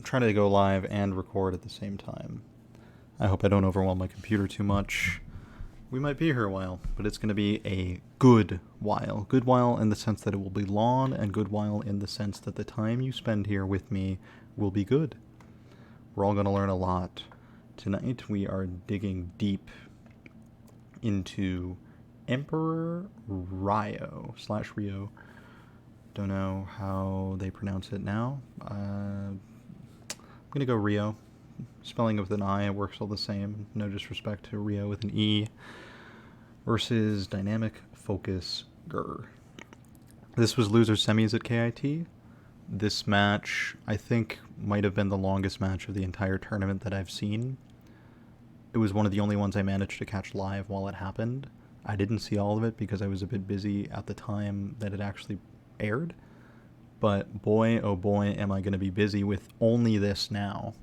trying to go live and record at the same time. I hope I don't overwhelm my computer too much. We might be here a while, but it's going to be a good while. Good while in the sense that it will be long, and good while in the sense that the time you spend here with me will be good. We're all going to learn a lot. Tonight we are digging deep into Emperor Rio / Rio. Don't know how they pronounce it now. I'm going to go Rio. Spelling it with an I, it works all the same. No disrespect to Rio with an E. Versus Dynamic Focus Grr. This was loser semis at KIT. This match, I think, might have been the longest match of the entire tournament that I've seen. It was one of the only ones I managed to catch live while it happened. I didn't see all of it because I was a bit busy at the time that it actually aired. But boy, oh boy, am I going to be busy with only this now.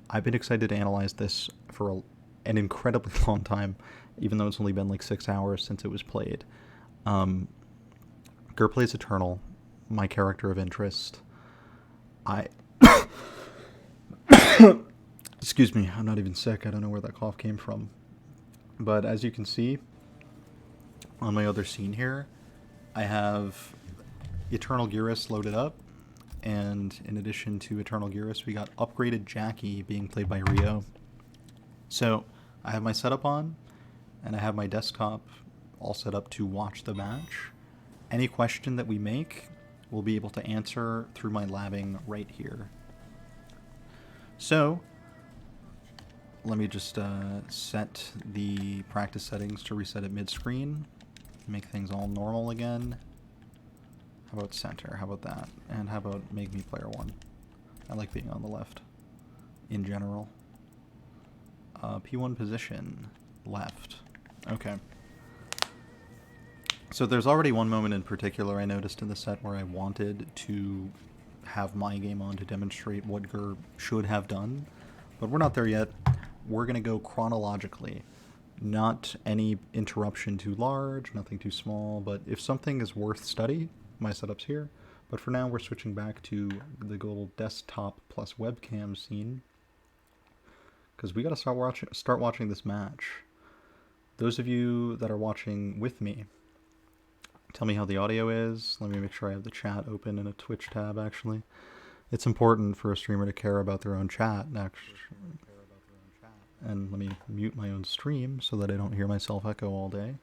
I've been excited to analyze this for an incredibly long time, even though it's only been like 6 hours since it was played. Grr plays Eternal, my character of interest. Excuse me, I'm not even sick. I don't know where that cough came from. But as you can see, on my other scene here, I have Eternal Geras loaded up. And in addition to Eternal Geras, we got upgraded Jacqui being played by Rio. So I have my setup on, and I have my desktop all set up to watch the match. Any question that we make, we'll be able to answer through my labbing right here. So let me just set the practice settings to reset at mid-screen, make things all normal again. How about center? How about that? And how about make me player one? I like being on the left in general. P1 position, left. Okay. So there's already one moment in particular I noticed in the set where I wanted to have my game on to demonstrate what Grr should have done, but we're not there yet. We're going to go chronologically. Not any interruption too large, nothing too small, but if something is worth study, my setup's here. But for now, we're switching back to the global desktop plus webcam scene, because we got to start watching this match. Those of you that are watching with me, tell me how the audio is. Let me make sure I have the chat open in a Twitch tab, actually. It's important for a streamer to care about their own chat, actually. And let me mute my own stream so that I don't hear myself echo all day.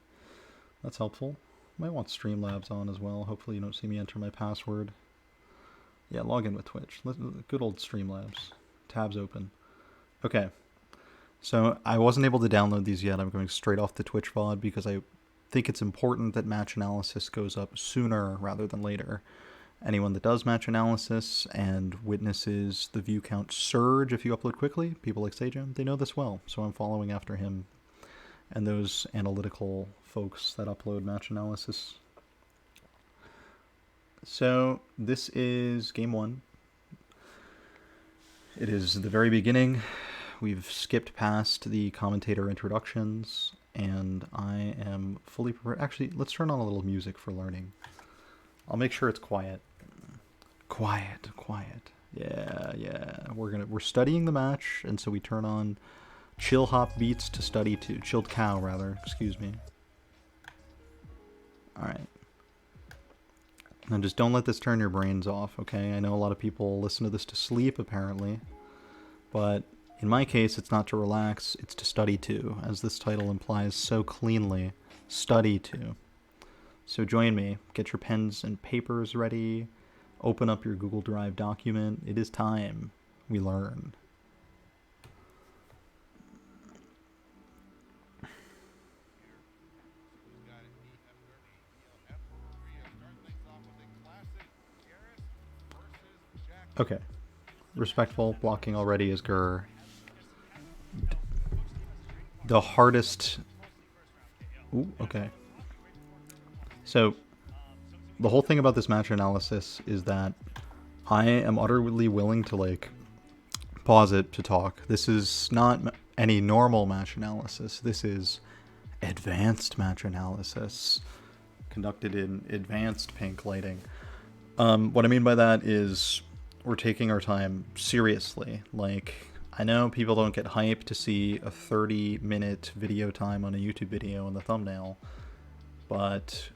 That's helpful. Might want Streamlabs on as well. Hopefully you don't see me enter my password. Yeah, log in with Twitch. Good old Streamlabs. Tabs open. Okay. So I wasn't able to download these yet. I'm going straight off the Twitch VOD because I think it's important that match analysis goes up sooner rather than later. Anyone that does match analysis and witnesses the view count surge if you upload quickly, people like Sajam, they know this well. So I'm following after him and those analytical folks that upload match analysis. So this is game one. It is the very beginning. We've skipped past the commentator introductions, and I am fully prepared. Actually, let's turn on a little music for learning. I'll make sure it's quiet. Quiet. Yeah. We're studying the match, and so we turn on chill hop beats to study to. Chilled cow, rather. Excuse me. Alright. Now just don't let this turn your brains off, okay? I know a lot of people listen to this to sleep, apparently. But in my case, it's not to relax, it's to study to, as this title implies so cleanly. Study to. So join me. Get your pens and papers ready. Open up your Google Drive document. It is time. We learn. Okay. Respectful. Blocking already is Grr. The hardest... Ooh, okay. So, the whole thing about this match analysis is that I am utterly willing to, like, pause it to talk. This is not any normal match analysis. This is advanced match analysis conducted in advanced pink lighting. What I mean by that is we're taking our time seriously. Like, I know people don't get hyped to see a 30-minute video time on a YouTube video in the thumbnail, but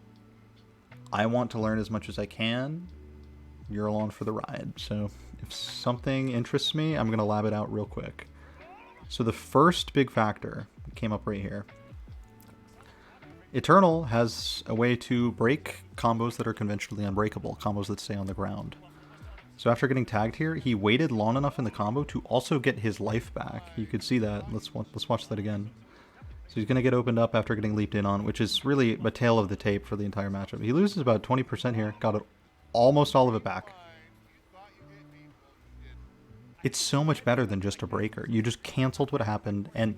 I want to learn as much as I can. You're along for the ride. So if something interests me, I'm going to lab it out real quick. So the first big factor came up right here. Eternal has a way to break combos that are conventionally unbreakable, combos that stay on the ground. So after getting tagged here, he waited long enough in the combo to also get his life back. You could see that. Let's watch that again. So he's going to get opened up after getting leaped in on, which is really a tale of the tape for the entire matchup. He loses about 20% here. Got it, almost all of it back. It's so much better than just a breaker. You just canceled what happened, and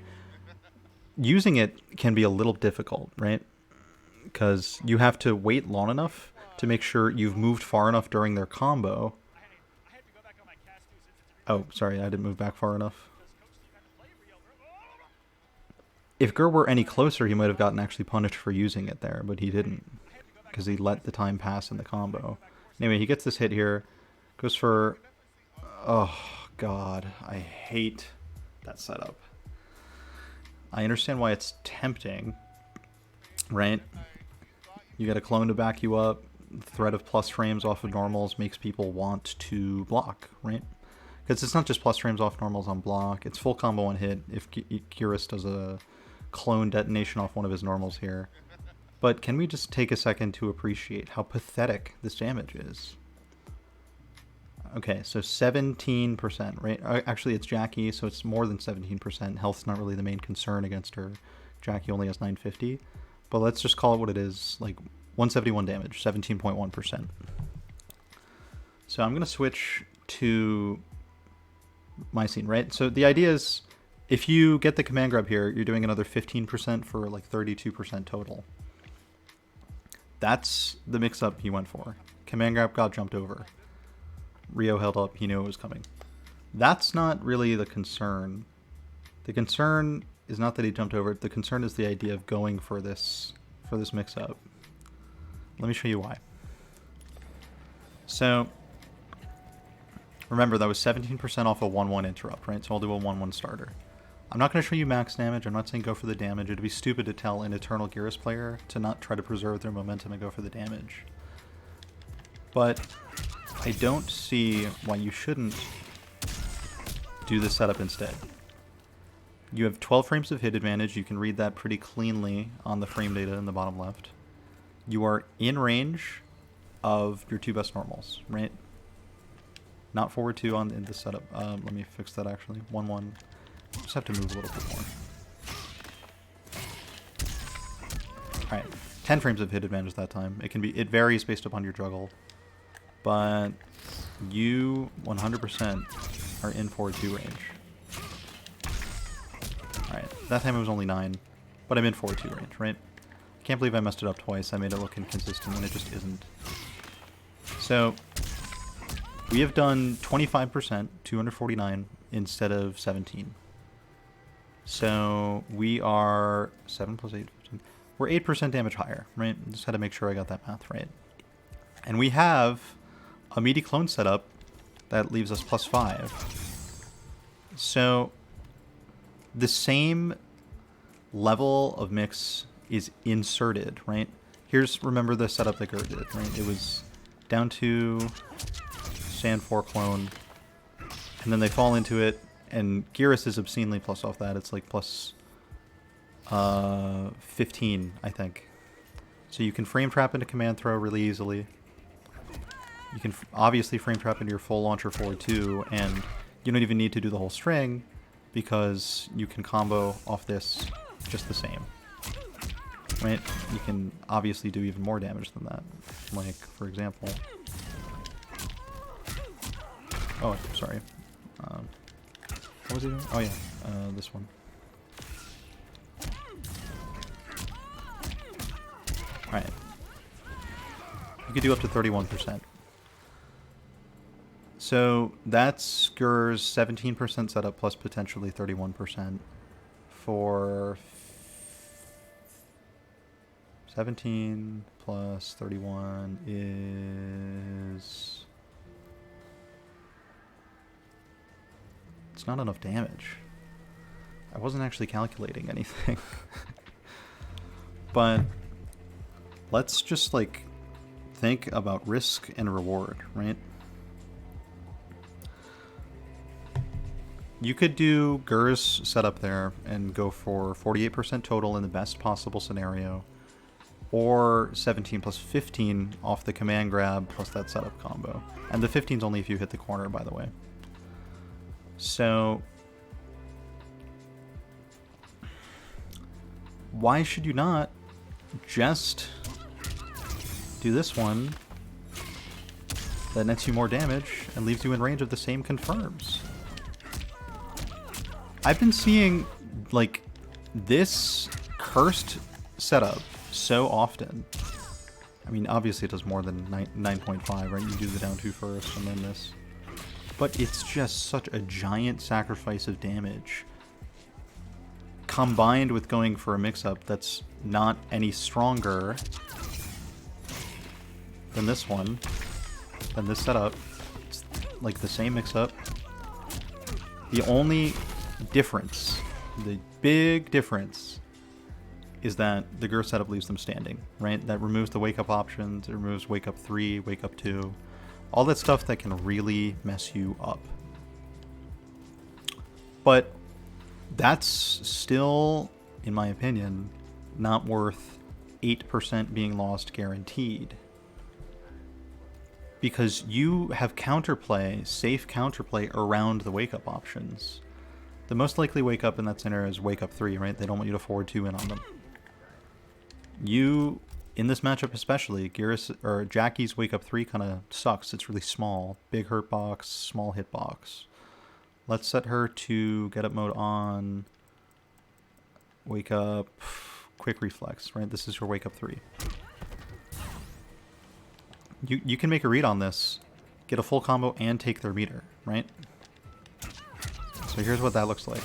using it can be a little difficult, right? Because you have to wait long enough to make sure you've moved far enough during their combo. Oh, sorry, I didn't move back far enough. If Grr were any closer, he might have gotten actually punished for using it there, but he didn't, because he let the time pass in the combo. Anyway, he gets this hit here, goes for... Oh, God, I hate that setup. I understand why it's tempting, right? You got a clone to back you up. Threat of plus frames off of normals makes people want to block, right? Because it's not just plus frames off normals on block. It's full combo on hit if Geras does a clone detonation off one of his normals here. But can we just take a second to appreciate how pathetic this damage is? Okay, so 17%, right? Actually, it's Jacqui, so it's more than 17%. Health's not really the main concern against her. Jacqui only has 950. But let's just call it what it is, like 171 damage, 17.1%. So I'm going to switch to my scene, right? So the idea is, if you get the command grab here, you're doing another 15% for like 32% total. That's the mix-up he went for. Command grab got jumped over. Rio held up, he knew it was coming. That's not really the concern. The concern is not that he jumped over it, the concern is the idea of going for this mix-up. Let me show you why. So, remember that was 17% off a 1-1 interrupt, right? So I'll do a 1-1 starter. I'm not going to show you max damage, I'm not saying go for the damage. It'd be stupid to tell an Eternal Geras player to not try to preserve their momentum and go for the damage. But I don't see why you shouldn't do this setup instead. You have 12 frames of hit advantage. You can read that pretty cleanly on the frame data in the bottom left. You are in range of your two best normals, right? Not forward 2 in this setup. Let me fix that actually. 1-1. Just have to move a little bit more. Alright, 10 frames of hit advantage that time. It varies based upon your juggle. But you 100% are in forward 2 range. Alright, that time it was only 9, but I'm in forward 2 range, right? I can't believe I messed it up twice. I made it look inconsistent when it just isn't. So, we have done 25%, 249, instead of 17. So, we are 7 plus 8, 15. We're 8% damage higher, right? Just had to make sure I got that math right. And we have a meaty clone setup that leaves us plus 5. So, the same level of mix is inserted, right? Remember the setup that Grr did, right? It was down to Sand 4 clone, and then they fall into it, and Geras is obscenely plus off that. It's like plus 15, I think. So you can frame trap into command throw really easily. You can obviously frame trap into your full launcher forward 2, and you don't even need to do the whole string, because you can combo off this just the same. Right? You can obviously do even more damage than that. Like, for example... Oh, sorry. What was he doing? Oh yeah, this one. Alright. You could do up to 31%. So that's Grr's 17% setup plus potentially 31% for 17 plus 31 is It's not enough damage. I wasn't actually calculating anything. But let's just, like, think about risk and reward, right? You could do Grr's setup there and go for 48% total in the best possible scenario, or 17 plus 15 off the command grab plus that setup combo. And the 15's only if you hit the corner, by the way. So why should you not just do this one that nets you more damage and leaves you in range of the same confirms? I've been seeing, like, this cursed setup so often. I mean, obviously it does more than 9.5, right? You do the down 2 first and then this. But it's just such a giant sacrifice of damage, combined with going for a mix-up that's not any stronger than this one, than this setup. It's like the same mix-up. The only difference, the big difference, is that the Grr setup leaves them standing, right? That removes the wake-up options, it removes wake-up 3, wake-up 2, all that stuff that can really mess you up. But that's still, in my opinion, not worth 8% being lost guaranteed. Because you have counterplay, safe counterplay around the wake-up options. The most likely wake-up in that scenario is wake-up 3, right? They don't want you to forward 2 in on them. You, in this matchup especially, Jacqui's wake-up 3 kind of sucks. It's really small. Big hurt box, small hit box. Let's set her to get up mode on. Wake up, quick reflex, right? This is your wake up 3. You can make a read on this, get a full combo, and take their meter, right? So here's what that looks like.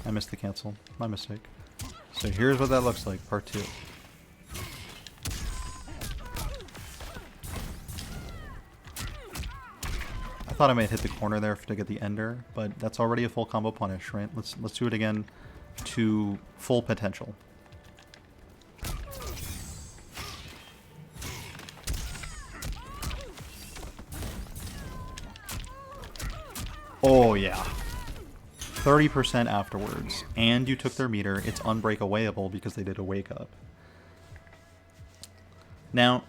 I missed the cancel. My mistake. So here's what that looks like, part 2. I thought I might hit the corner there to get the ender, but that's already a full combo punish, right? Let's do it again to full potential. Oh yeah. 30% afterwards, and you took their meter. It's unbreakawayable because they did a wake up. Now,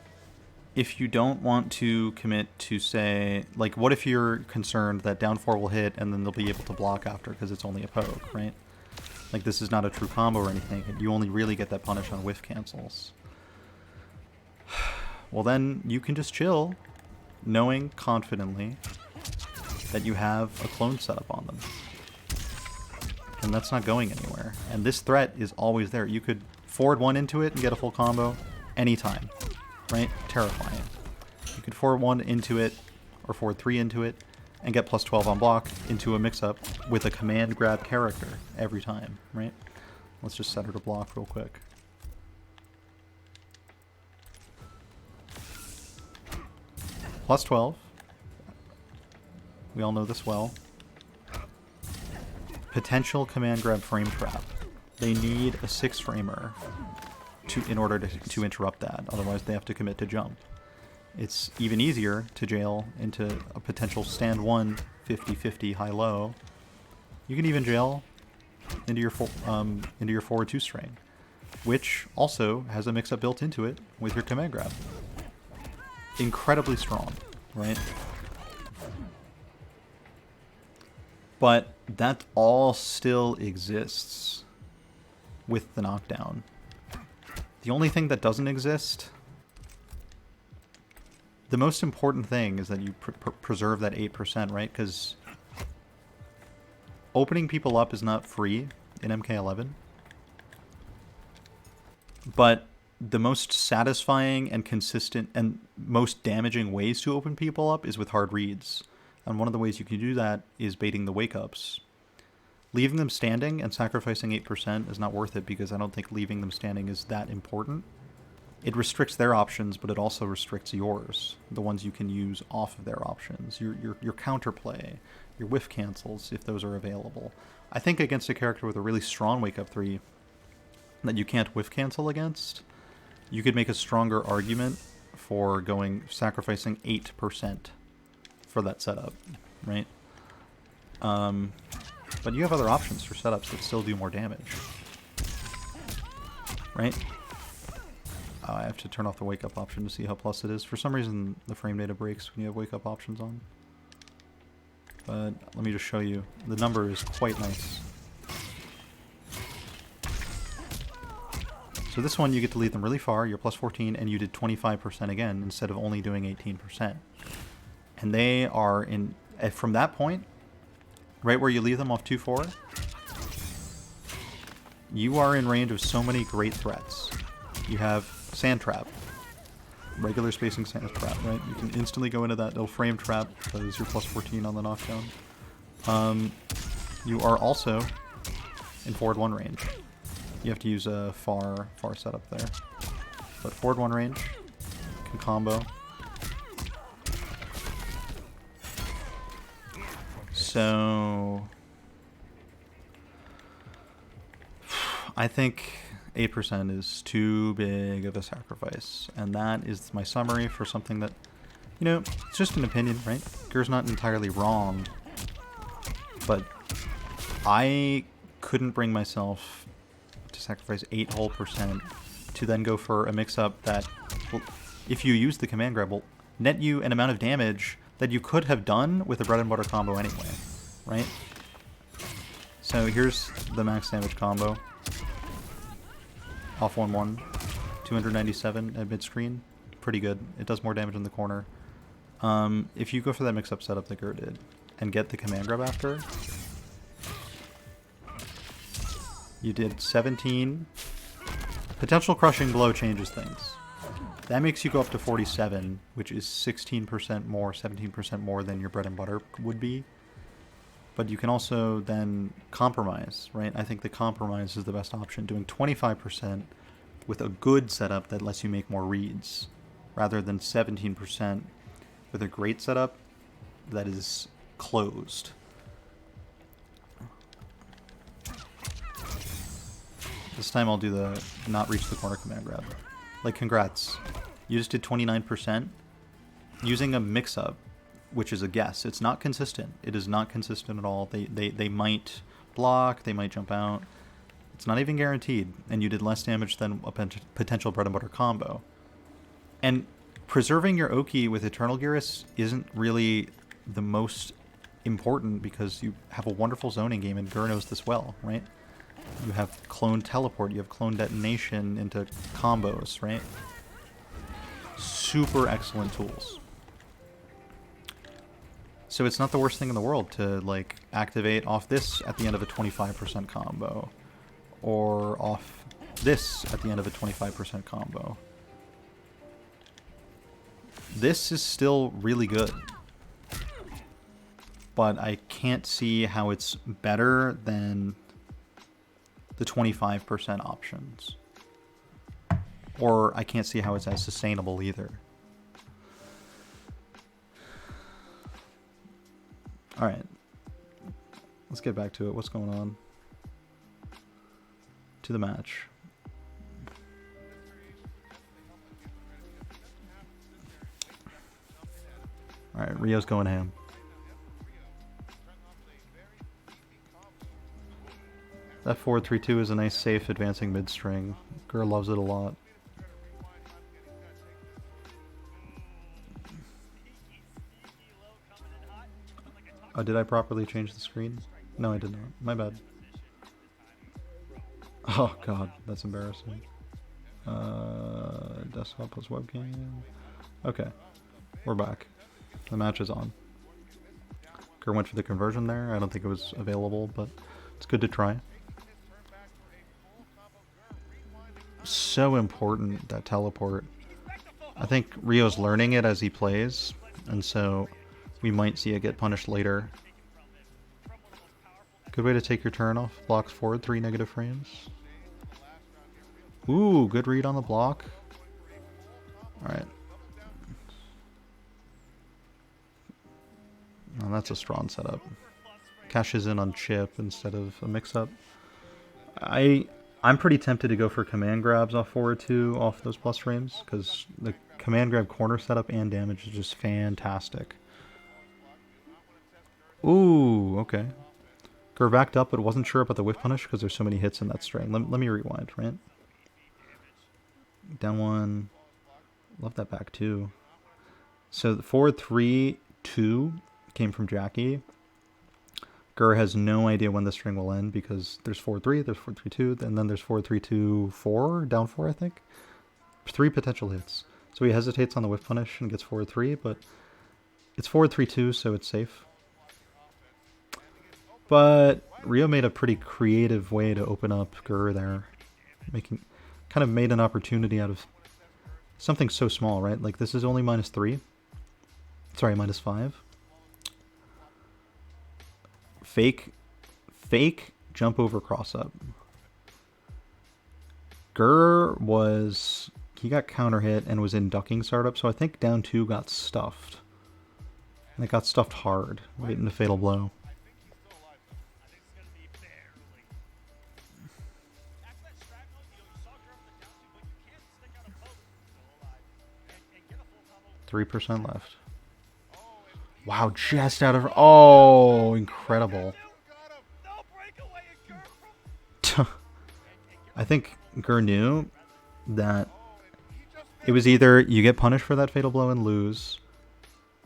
if you don't want to commit to, say, like, what if you're concerned that down 4 will hit and then they'll be able to block after because it's only a poke, right? Like, this is not a true combo or anything. You only really get that punish on whiff cancels. Well, then you can just chill, knowing confidently that you have a clone setup on them. And that's not going anywhere. And this threat is always there. You could forward 1 into it and get a full combo anytime, right? Terrifying. You could forward 1 into it, or forward 3 into it, and get plus 12 on block into a mix-up with a command grab character every time, right? Let's just set her to block real quick. Plus 12. We all know this well. Potential command grab frame trap. They need a 6-framer in order to interrupt that. Otherwise, they have to commit to jump. It's even easier to jail into a potential stand 1 50-50 high-low. You can even jail into your forward 2 string, which also has a mix-up built into it with your command grab. Incredibly strong, right? But that all still exists with the knockdown. The only thing that doesn't exist, the most important thing, is that you preserve that 8%, right? Because opening people up is not free in MK11. But the most satisfying and consistent and most damaging ways to open people up is with hard reads. And one of the ways you can do that is baiting the wake-ups. Leaving them standing and sacrificing 8% is not worth it, because I don't think leaving them standing is that important. it restricts their options, but it also restricts yours, the ones you can use off of their options. Your counterplay, your whiff cancels, if those are available. I think against a character with a really strong Wake Up 3 that you can't whiff cancel against, you could make a stronger argument for sacrificing 8% for that setup, right? But you have other options for setups that still do more damage, right? I have to turn off the wake up option to see how plus it is. For some reason, the frame data breaks when you have wake up options on. But let me just show you. The number is quite nice. So this one, you get to lead them really far. You're plus 14, and you did 25% again instead of only doing 18%. And they are in, from that point, right where you leave them off 2-4, you are in range of so many great threats. You have Sand Trap, regular spacing Sand Trap, right? You can instantly go into that little frame trap because you're plus 14 on the knockdown. You are also in forward 1 range. You have to use a far setup there. But forward 1 range, can combo. So I think 8% is too big of a sacrifice, and that is my summary for something that, you know, it's just an opinion, right? Grr's not entirely wrong, but I couldn't bring myself to sacrifice 8 whole percent to then go for a mix-up that, well, if you use the command grab, will net you an amount of damage that you could have done with a bread and butter combo anyway, right? So here's the max damage combo. Off 1-1, 297 at mid-screen. Pretty good. It does more damage in the corner. If you go for that mix-up setup that Grr did, and get the command grab after, you did 17. Potential crushing blow changes things. That makes you go up to 47, which is 16% more, 17% more than your bread and butter would be. But you can also then compromise, right? I think the compromise is the best option. Doing 25% with a good setup that lets you make more reads, rather than 17% with a great setup that is closed. This time I'll do the not reach the corner command grab. Like, congrats. You just did 29% using a mix-up, which is a guess. It's not consistent. It is not consistent at all. They might block, they might jump out. It's not even guaranteed. And you did less damage than a potential bread and butter combo. And preserving your Oki with Eternal Geras isn't really the most important because you have a wonderful zoning game, and Grr knows this well, right? You have clone teleport, you have clone detonation into combos, right? Super excellent tools. So it's not the worst thing in the world to, like, activate off this at the end of a 25% combo, or off this at the end of a 25% combo. This is still really good, but I can't see how it's better than the 25% options. Or I can't see how it's as sustainable either. Alright. Let's get back to it. What's going on? To the match. Alright, Rio's going ham. That forward 3-2 is a nice, safe, advancing mid-string. Grr loves it a lot. Oh, did I properly change the screen? No, I did not. My bad. Oh, God. That's embarrassing. Desktop plus webcam. Okay. We're back. The match is on. Grr went for the conversion there. I don't think it was available, but it's good to try. So important, that teleport. I think Rio's learning it as he plays, and so we might see it get punished later. Good way to take your turn off. Blocks forward, 3 negative frames. Ooh, good read on the block. Alright. Oh, that's a strong setup. Cashes in on chip instead of a mix-up. I'm pretty tempted to go for command grabs off forward 2 off those plus frames, because the command grab corner setup and damage is just fantastic. Ooh, okay. Grr backed up, but wasn't sure about the whiff punish because there's so many hits in that string. Let me rewind, right? Down 1. Love that back 2. So the forward 3, 2 came from Jacqui. Grr has no idea when the string will end because there's forward 3, there's forward 3, 2, and then there's forward 3, 2, 4, down 4, I think. 3 potential hits. So he hesitates on the whiff punish and gets forward 3, but it's forward 3, 2, so it's safe. But Rio made a pretty creative way to open up Grr there. Kind of made an opportunity out of something so small, right? Like, this is only -3. Sorry, -5. Fake jump over cross up. Grr he got counter hit and was in ducking startup, so I think down 2 got stuffed. And it got stuffed hard, waiting the fatal blow. %3 left. Wow, just out of... Oh, incredible. I think Grr knew that it was either you get punished for that fatal blow and lose,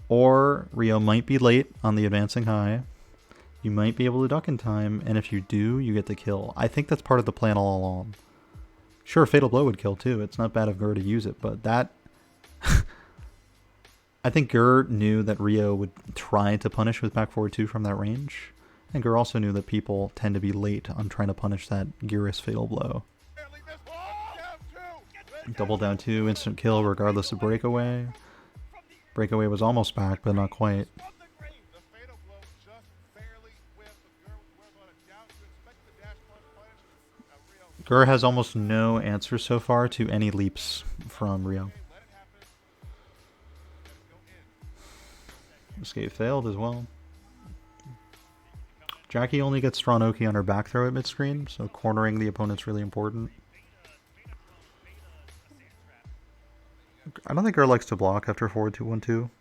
or Rio might be late on the advancing high. You might be able to duck in time, and if you do, you get the kill. I think that's part of the plan all along. Sure, fatal blow would kill too. It's not bad of Grr to use it, but that... I think Grr knew that Rio would try to punish with back forward 2 from that range. And Grr also knew that people tend to be late on trying to punish that Geras fatal blow. Double down 2, instant kill regardless of breakaway. Breakaway was almost back, but not quite. Grr has almost no answers so far to any leaps from Rio. Escape failed as well. Jacqui only gets Stranoki on her back throw at mid-screen, so cornering the opponent's really important. I don't think Grr likes to block after forward 2-1-2.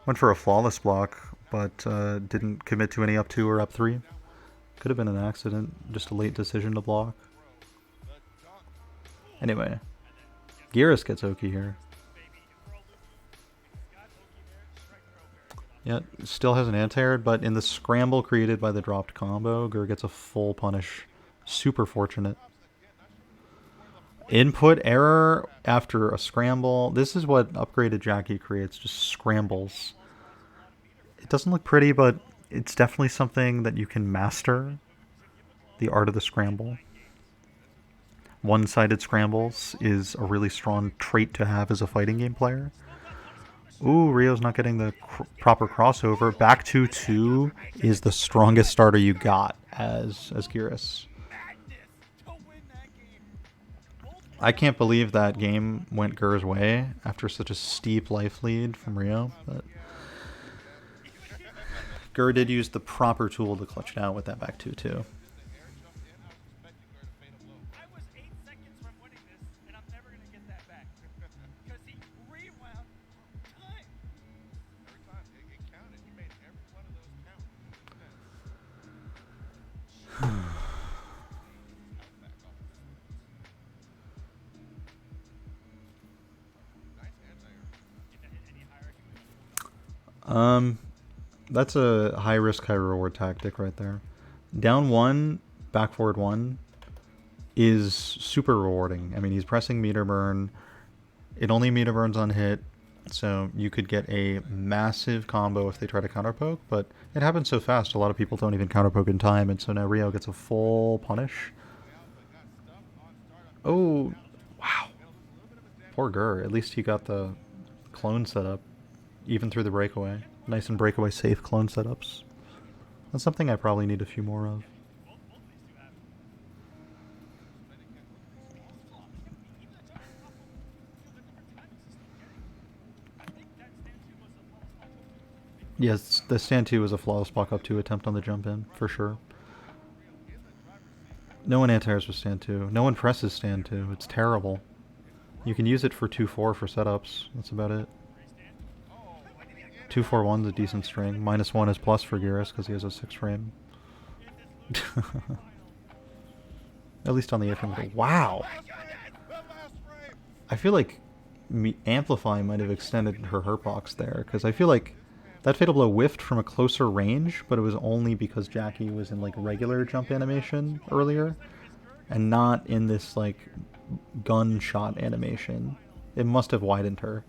Went for a flawless block, but didn't commit to any up 2 or up 3. Could have been an accident, just a late decision to block. Anyway, Geras gets Oki here. Yeah, still has an anti-air, but in the scramble created by the dropped combo, Grr gets a full punish. Super fortunate. Input error after a scramble. This is what upgraded Jacqui creates, just scrambles. It doesn't look pretty, but it's definitely something that you can master. The art of the scramble. One-sided scrambles is a really strong trait to have as a fighting game player. Ooh, Rio's not getting the proper crossover. Back 2-2 is the strongest starter you got as Geras. I can't believe that game went Grr's way after such a steep life lead from Rio. But Grr did use the proper tool to clutch it out with that back 2-2. That's a high risk, high reward tactic right there. Down 1, back forward 1 is super rewarding. I mean, he's pressing meter burn. It only meter burns on hit, so you could get a massive combo if they try to counterpoke, but it happens so fast, a lot of people don't even counterpoke in time, and so now Rio gets a full punish. Oh, wow. Poor Grr. At least he got the clone setup, even through the breakaway. Nice and breakaway safe clone setups. That's something I probably need a few more of. Yes, the stand 2 was a flawless block up 2 attempt on the jump in, for sure. No one anti-airs with stand 2. No one presses stand 2. It's terrible. You can use it for 2-4 for setups. That's about it. 2-4-1's a decent string. -1 is plus for Geras because he has a 6 frame. At least on the A-frame. Wow! I feel like Amplify might have extended her hurt box there, because I feel like that Fatal Blow whiffed from a closer range, but it was only because Jacqui was in like regular jump animation earlier, and not in this like gunshot animation. It must have widened her.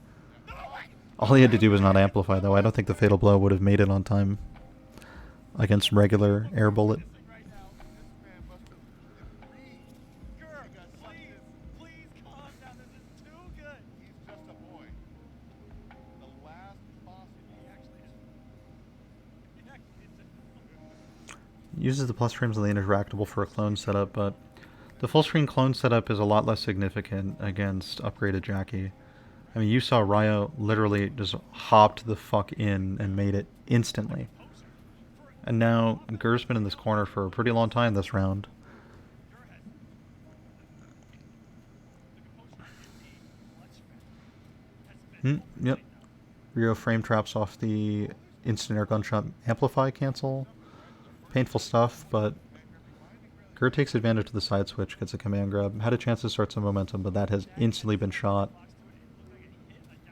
All he had to do was not amplify, though. I don't think the Fatal Blow would have made it on time against regular air bullet. Uses the plus frames on the interactable for a clone setup, but the full screen clone setup is a lot less significant against upgraded Jacqui. I mean, you saw Rio literally just hopped the fuck in and made it instantly. And now Grr's been in this corner for a pretty long time this round. Yep. Rio frame traps off the instant air gunshot amplify cancel. Painful stuff, but Grr takes advantage of the side switch, gets a command grab. Had a chance to start some momentum, but that has instantly been shot.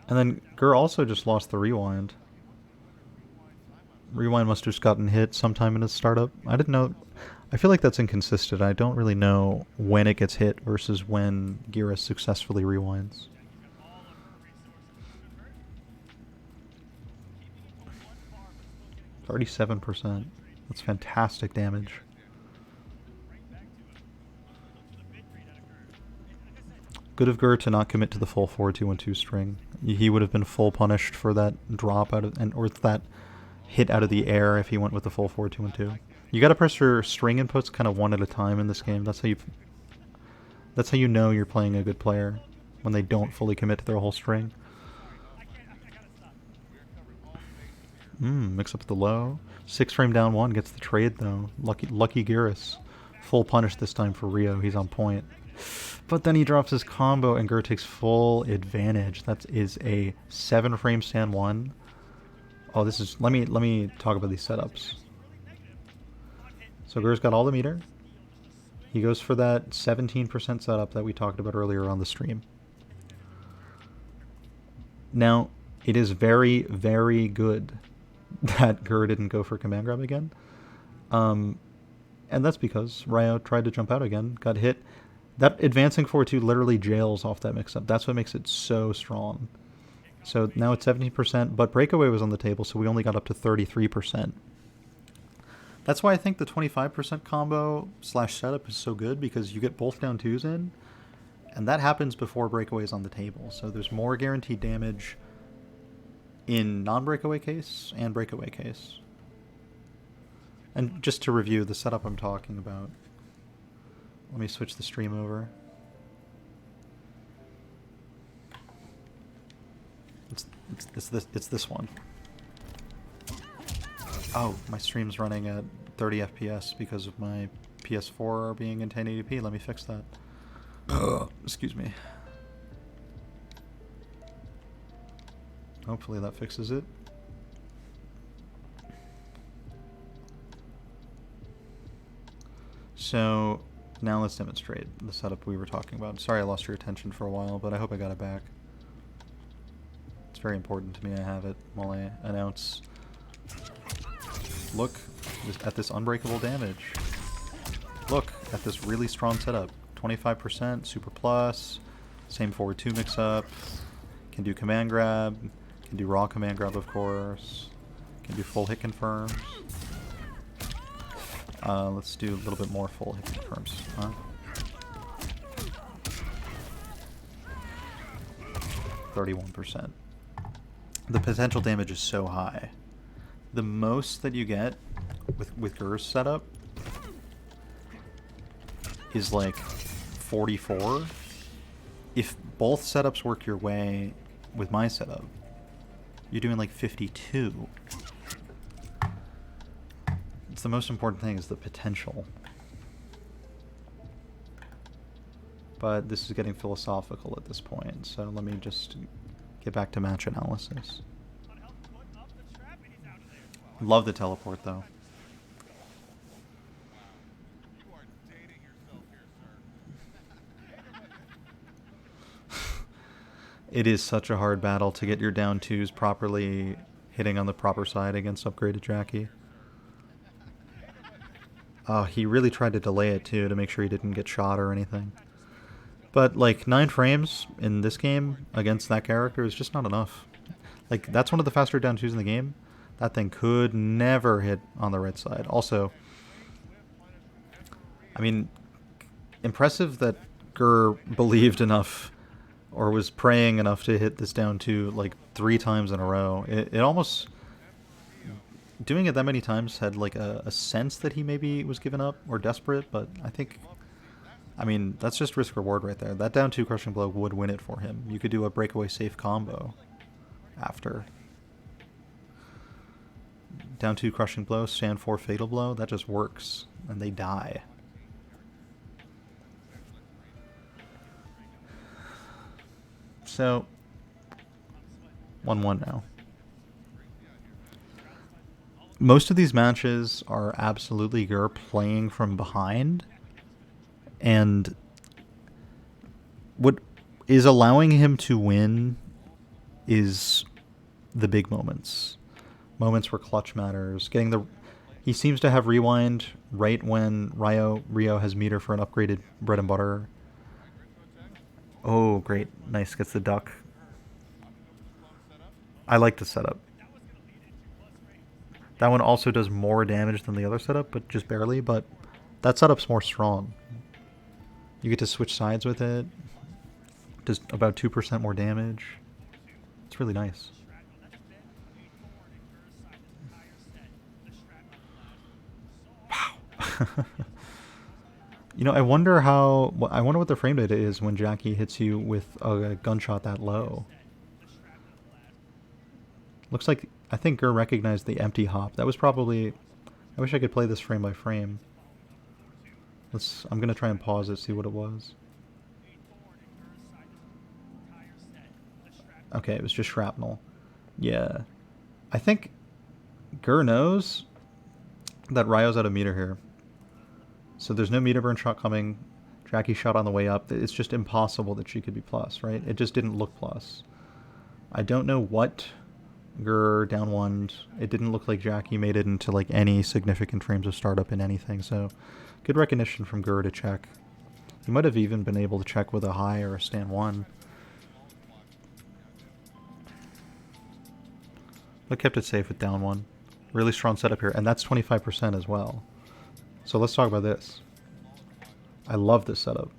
And then Grr also just lost the rewind. Rewind must have just gotten hit sometime in his startup. I didn't know. I feel like that's inconsistent. I don't really know when it gets hit versus when Geras successfully rewinds. 37%. That's fantastic damage. Good of Grr to not commit to the full 4-2-1-2 string. He would have been full punished for that drop out of, or that hit out of the air if he went with the full 4-2-1-2. You gotta press your string inputs kind of one at a time in this game. That's how you know you're playing a good player, when they don't fully commit to their whole string. Mix up the low. 6 frame down 1 gets the trade though. Lucky Geras. Full punish this time for Rio. He's on point. But then he drops his combo and Grr takes full advantage. That is a 7 frame stand 1. Oh, this is... Let me talk about these setups. So Grr's got all the meter. He goes for that 17% setup that we talked about earlier on the stream. Now, it is very, very good that Grr didn't go for command grab again. And that's because Rio tried to jump out again, got hit. That advancing 4-2 literally jails off that mix-up. That's what makes it so strong. So now it's 17%, but breakaway was on the table, so we only got up to 33%. That's why I think the 25% combo slash setup is so good, because you get both down 2s in, and that happens before breakaway is on the table. So there's more guaranteed damage in non-breakaway case and breakaway case. And just to review the setup I'm talking about, let me switch the stream over. It's this one. Oh, my stream's running at 30 FPS because of my PS4 being in 1080p. Let me fix that. Excuse me. Hopefully that fixes it. So now let's demonstrate the setup we were talking about. Sorry I lost your attention for a while, but I hope I got it back. It's very important to me I have it while I announce. Look at this unbreakable damage. Look at this really strong setup. 25%, super plus, same forward 2 mix up, can do command grab, can do raw command grab of course, can do full hit confirms. Let's do a little bit more full hit confirms. 31%. The potential damage is so high. The most that you get with Grr's setup is like 44. If both setups work your way with my setup, you're doing like 52. It's the most important thing, is the potential. But this is getting philosophical at this point, so let me just get back to match analysis. Love the teleport, though. It is such a hard battle to get your down twos properly hitting on the proper side against upgraded Jacqui. Oh, he really tried to delay it too to make sure he didn't get shot or anything. But like 9 frames in this game against that character is just not enough. Like, that's one of the faster down twos in the game. That thing could never hit on the right side. Also, I mean, impressive that Grr believed enough or was praying enough to hit this down two like 3 times in a row. It almost, doing it that many times had like a sense that he maybe was giving up or desperate, but I think, I mean, that's just risk reward right there. That down 2 crushing blow would win it for him. You could do a breakaway safe combo after. Down 2 crushing blow, stand 4 fatal blow, that just works, and they die. So, 1-1 now. Most of these matches are absolutely Grr playing from behind, and what is allowing him to win is the big moments. Moments where clutch matters. Getting the... He seems to have rewind right when Rio has meter for an upgraded bread and butter. Oh, great. Nice. Gets the duck. I like the setup. That one also does more damage than the other setup, but just barely. But that setup's more strong. You get to switch sides with it. Does about 2% more damage. It's really nice. Wow. You know, I wonder what the frame data is when Jacqui hits you with a gunshot that low. Looks like, I think Grr recognized the empty hop. That was probably... I wish I could play this frame by frame. I'm going to try and pause it, see what it was. Okay, it was just shrapnel. Yeah. I think Grr knows that Ryo's out of meter here. So there's no meter burn shot coming. Jacqui shot on the way up. It's just impossible that she could be plus, right? It just didn't look plus. I don't know what Grr down one. It didn't look like Jacqui made it into like any significant frames of startup in anything, so good recognition from Grr to check. He might have even been able to check with a high or a stand 1. But kept it safe with down 1. Really strong setup here, and that's 25% as well. So let's talk about this. I love this setup.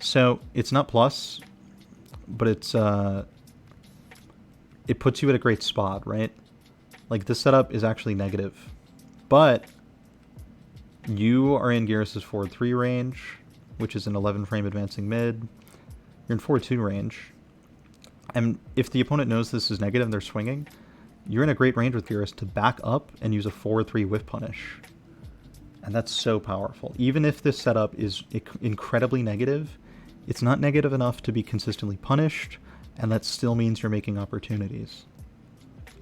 So it's not plus, but it puts you at a great spot, right? Like, this setup is actually negative, but you are in Geras' forward 3 range, which is an 11 frame advancing mid. You're in forward 2 range, and if the opponent knows this is negative and they're swinging, you're in a great range with Geras to back up and use a forward 3 whiff punish. And that's so powerful. Even if this setup is incredibly negative, it's not negative enough to be consistently punished, and that still means you're making opportunities,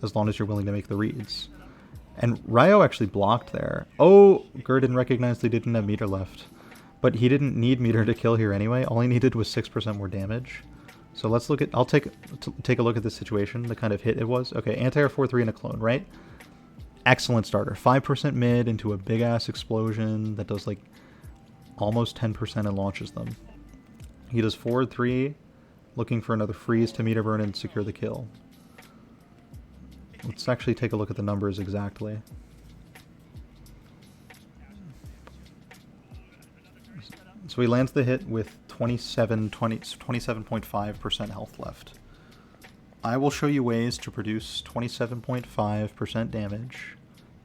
as long as you're willing to make the reads. And Rio actually blocked there. Oh, Grr didn't recognize they didn't have meter left. But he didn't need meter to kill here anyway. All he needed was 6% more damage. So let's look at... I'll take a look at this situation, the kind of hit it was. Okay, anti-air 4-3 and a clone, right? Excellent starter. 5% mid into a big-ass explosion that does like almost 10% and launches them. He does forward 3, looking for another freeze to meter burn and secure the kill. Let's actually take a look at the numbers exactly. So he lands the hit with 27.5% health left. I will show you ways to produce 27.5% damage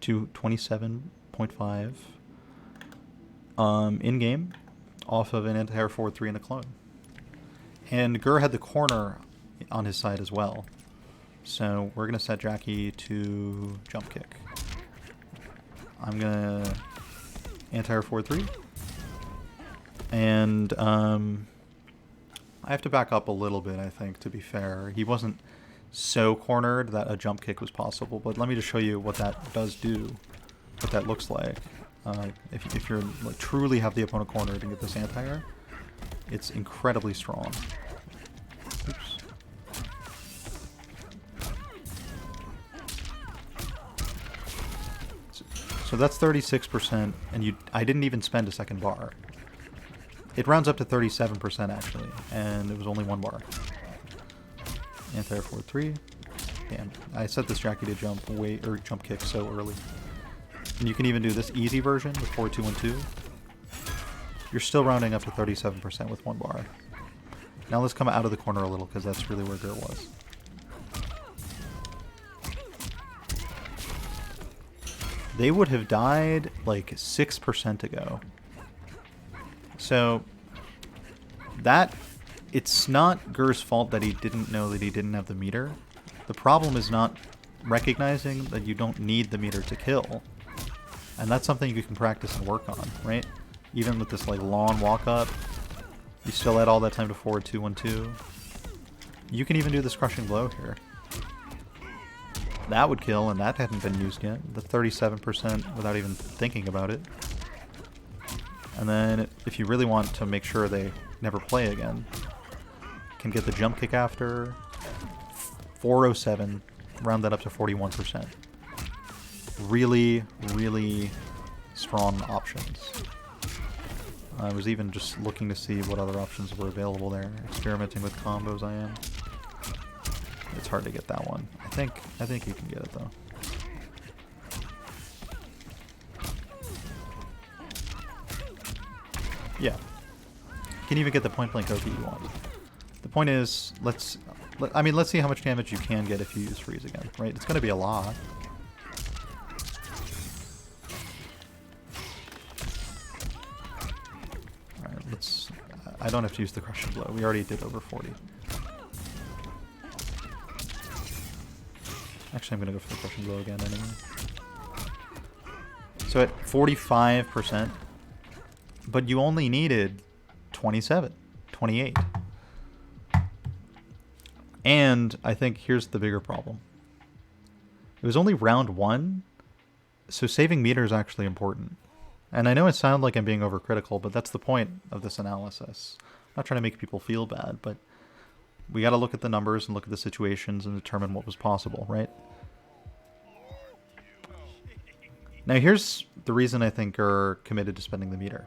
to 27.5 in-game off of an anti-air forward 3 and a clone. And Grr had the corner on his side as well. So we're going to set Jacqui to jump kick. I'm going to anti-air forward 3. And I have to back up a little bit, I think, to be fair. He wasn't so cornered that a jump kick was possible, but let me just show you what that does do, what that looks like. If you're like, truly have the opponent cornered and get this anti-air, it's incredibly strong. Oops. So that's 36%, and I didn't even spend a second bar. It rounds up to 37% actually, and it was only 1 bar. Anti-air forward 3. Damn, I set this Jacqui to jump kick so early. And you can even do this easy version with 4-2-1-2. You're still rounding up to 37% with 1 bar. Now let's come out of the corner a little, because that's really where Grr was. They would have died like 6% ago. So it's not Grr's fault that he didn't know that he didn't have the meter. The problem is not recognizing that you don't need the meter to kill. And that's something you can practice and work on, right? Even with this like long walk up, you still add all that time to forward 2-1-2. You can even do this crushing blow here. That would kill, and that hadn't been used yet. The 37% without even thinking about it. And then if you really want to make sure they never play again, can get the jump kick after. 407, round that up to 41%. Really, really strong options. I was even just looking to see what other options were available there. Experimenting with combos I am. It's hard to get that one. I think you can get it though. Yeah. You can even get the point blank OP you want. The point is, let's see how much damage you can get if you use freeze again, right? It's gonna be a lot. Alright, I don't have to use the crushing blow. We already did over 40. Actually, I'm gonna go for the crushing blow again anyway. So at 45%, but you only needed 27, 28. And I think here's the bigger problem. It was only round 1, so saving meter is actually important. And I know it sounds like I'm being overcritical, but that's the point of this analysis. I'm not trying to make people feel bad, but we got to look at the numbers and look at the situations and determine what was possible, right? Now here's the reason I think Grr committed to spending the meter.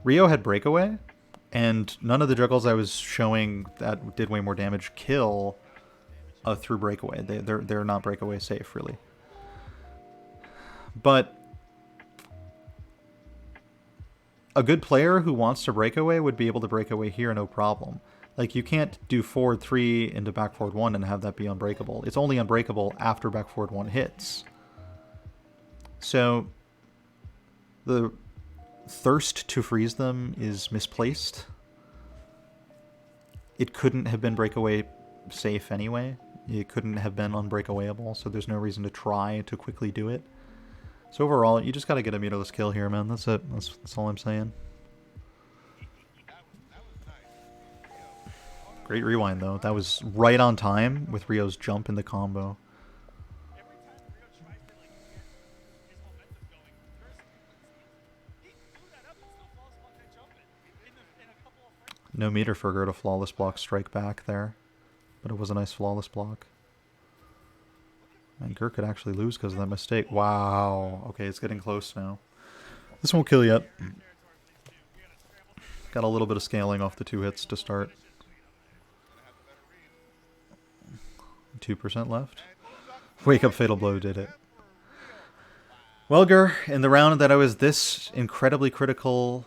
Rio had breakaway, and none of the juggles I was showing that did way more damage kill through breakaway. They're not breakaway safe, really. But a good player who wants to breakaway would be able to break away here, no problem. Like, you can't do forward 3 into back forward 1 and have that be unbreakable. It's only unbreakable after back forward 1 hits. So the thirst to freeze them is misplaced. It couldn't have been breakaway safe anyway. It couldn't have been unbreakawayable, so there's no reason to try to quickly do it. So overall, you just gotta get a meterless kill here, man. That's it. That's all I'm saying. Great rewind, though. That was right on time with Rio's jump in the combo. No meter for Grr to flawless block strike back there, but it was a nice flawless block. And Grr could actually lose because of that mistake. Wow. Okay, it's getting close now. This won't kill yet. Got a little bit of scaling off the 2 hits to start. 2% left. Wake up fatal blow did it. Well, Grr, in the round that I was this incredibly critical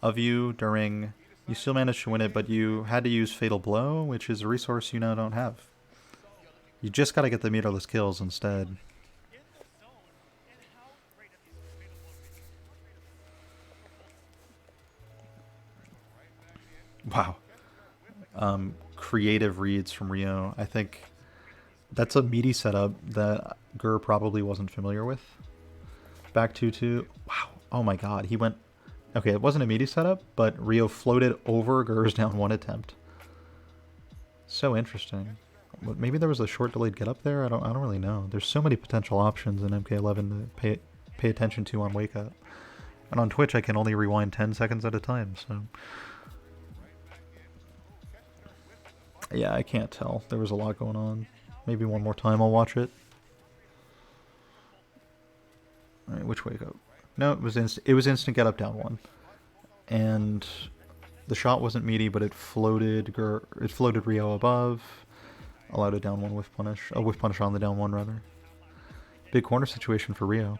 of you during, you still managed to win it, but you had to use fatal blow, which is a resource you now don't have. You just gotta get the meterless kills instead. Wow. creative reads from Rio. I think that's a meaty setup that Grr probably wasn't familiar with. Back 2-2. Wow. Oh my god. He went... Okay, it wasn't a meaty setup, but Rio floated over Grr's down one attempt. So interesting. Maybe there was a short delayed get up there? I don't really know. There's so many potential options in MK11 to pay attention to on wake up. And on Twitch I can only rewind 10 seconds at a time, so... Yeah, I can't tell. There was a lot going on. Maybe one more time I'll watch it. Alright, which wake up? No, it was instant get up down one. And the shot wasn't meaty, but it floated Rio above. Allowed a down one whiff punish. A whiff punish on the down one, rather. Big corner situation for Rio.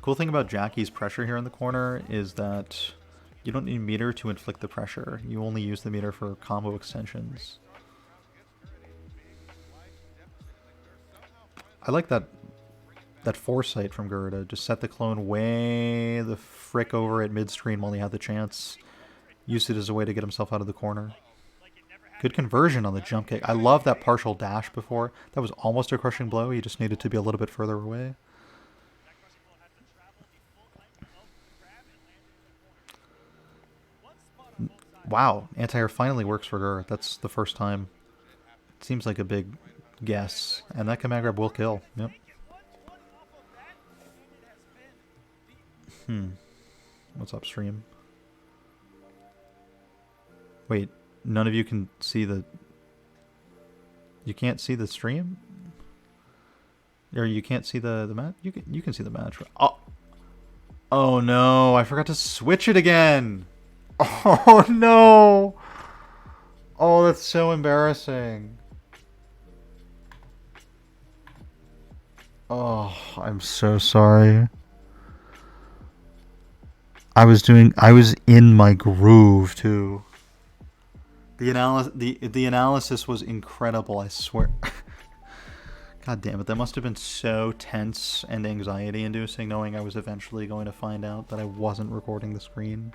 Cool thing about Jacqui's pressure here in the corner is that you don't need meter to inflict the pressure. You only use the meter for combo extensions. I like that foresight from Grr to just set the clone way the frick over at mid-screen while he had the chance. Used it as a way to get himself out of the corner. Good conversion on the jump kick. I love that partial dash before. That was almost a crushing blow. He just needed to be a little bit further away. Wow, anti-air finally works for Grr. That's the first time. It seems like a big guess. And that command grab will kill. Yep. What's upstream? Wait, none of you can see the... You can't see the stream? Or you can't see the match? You can see the match. Oh no, I forgot to switch it again! Oh no! Oh, that's so embarrassing. Oh, I'm so sorry. I was in my groove too. The analysis was incredible, I swear. God damn it, that must have been so tense and anxiety inducing knowing I was eventually going to find out that I wasn't recording the screen.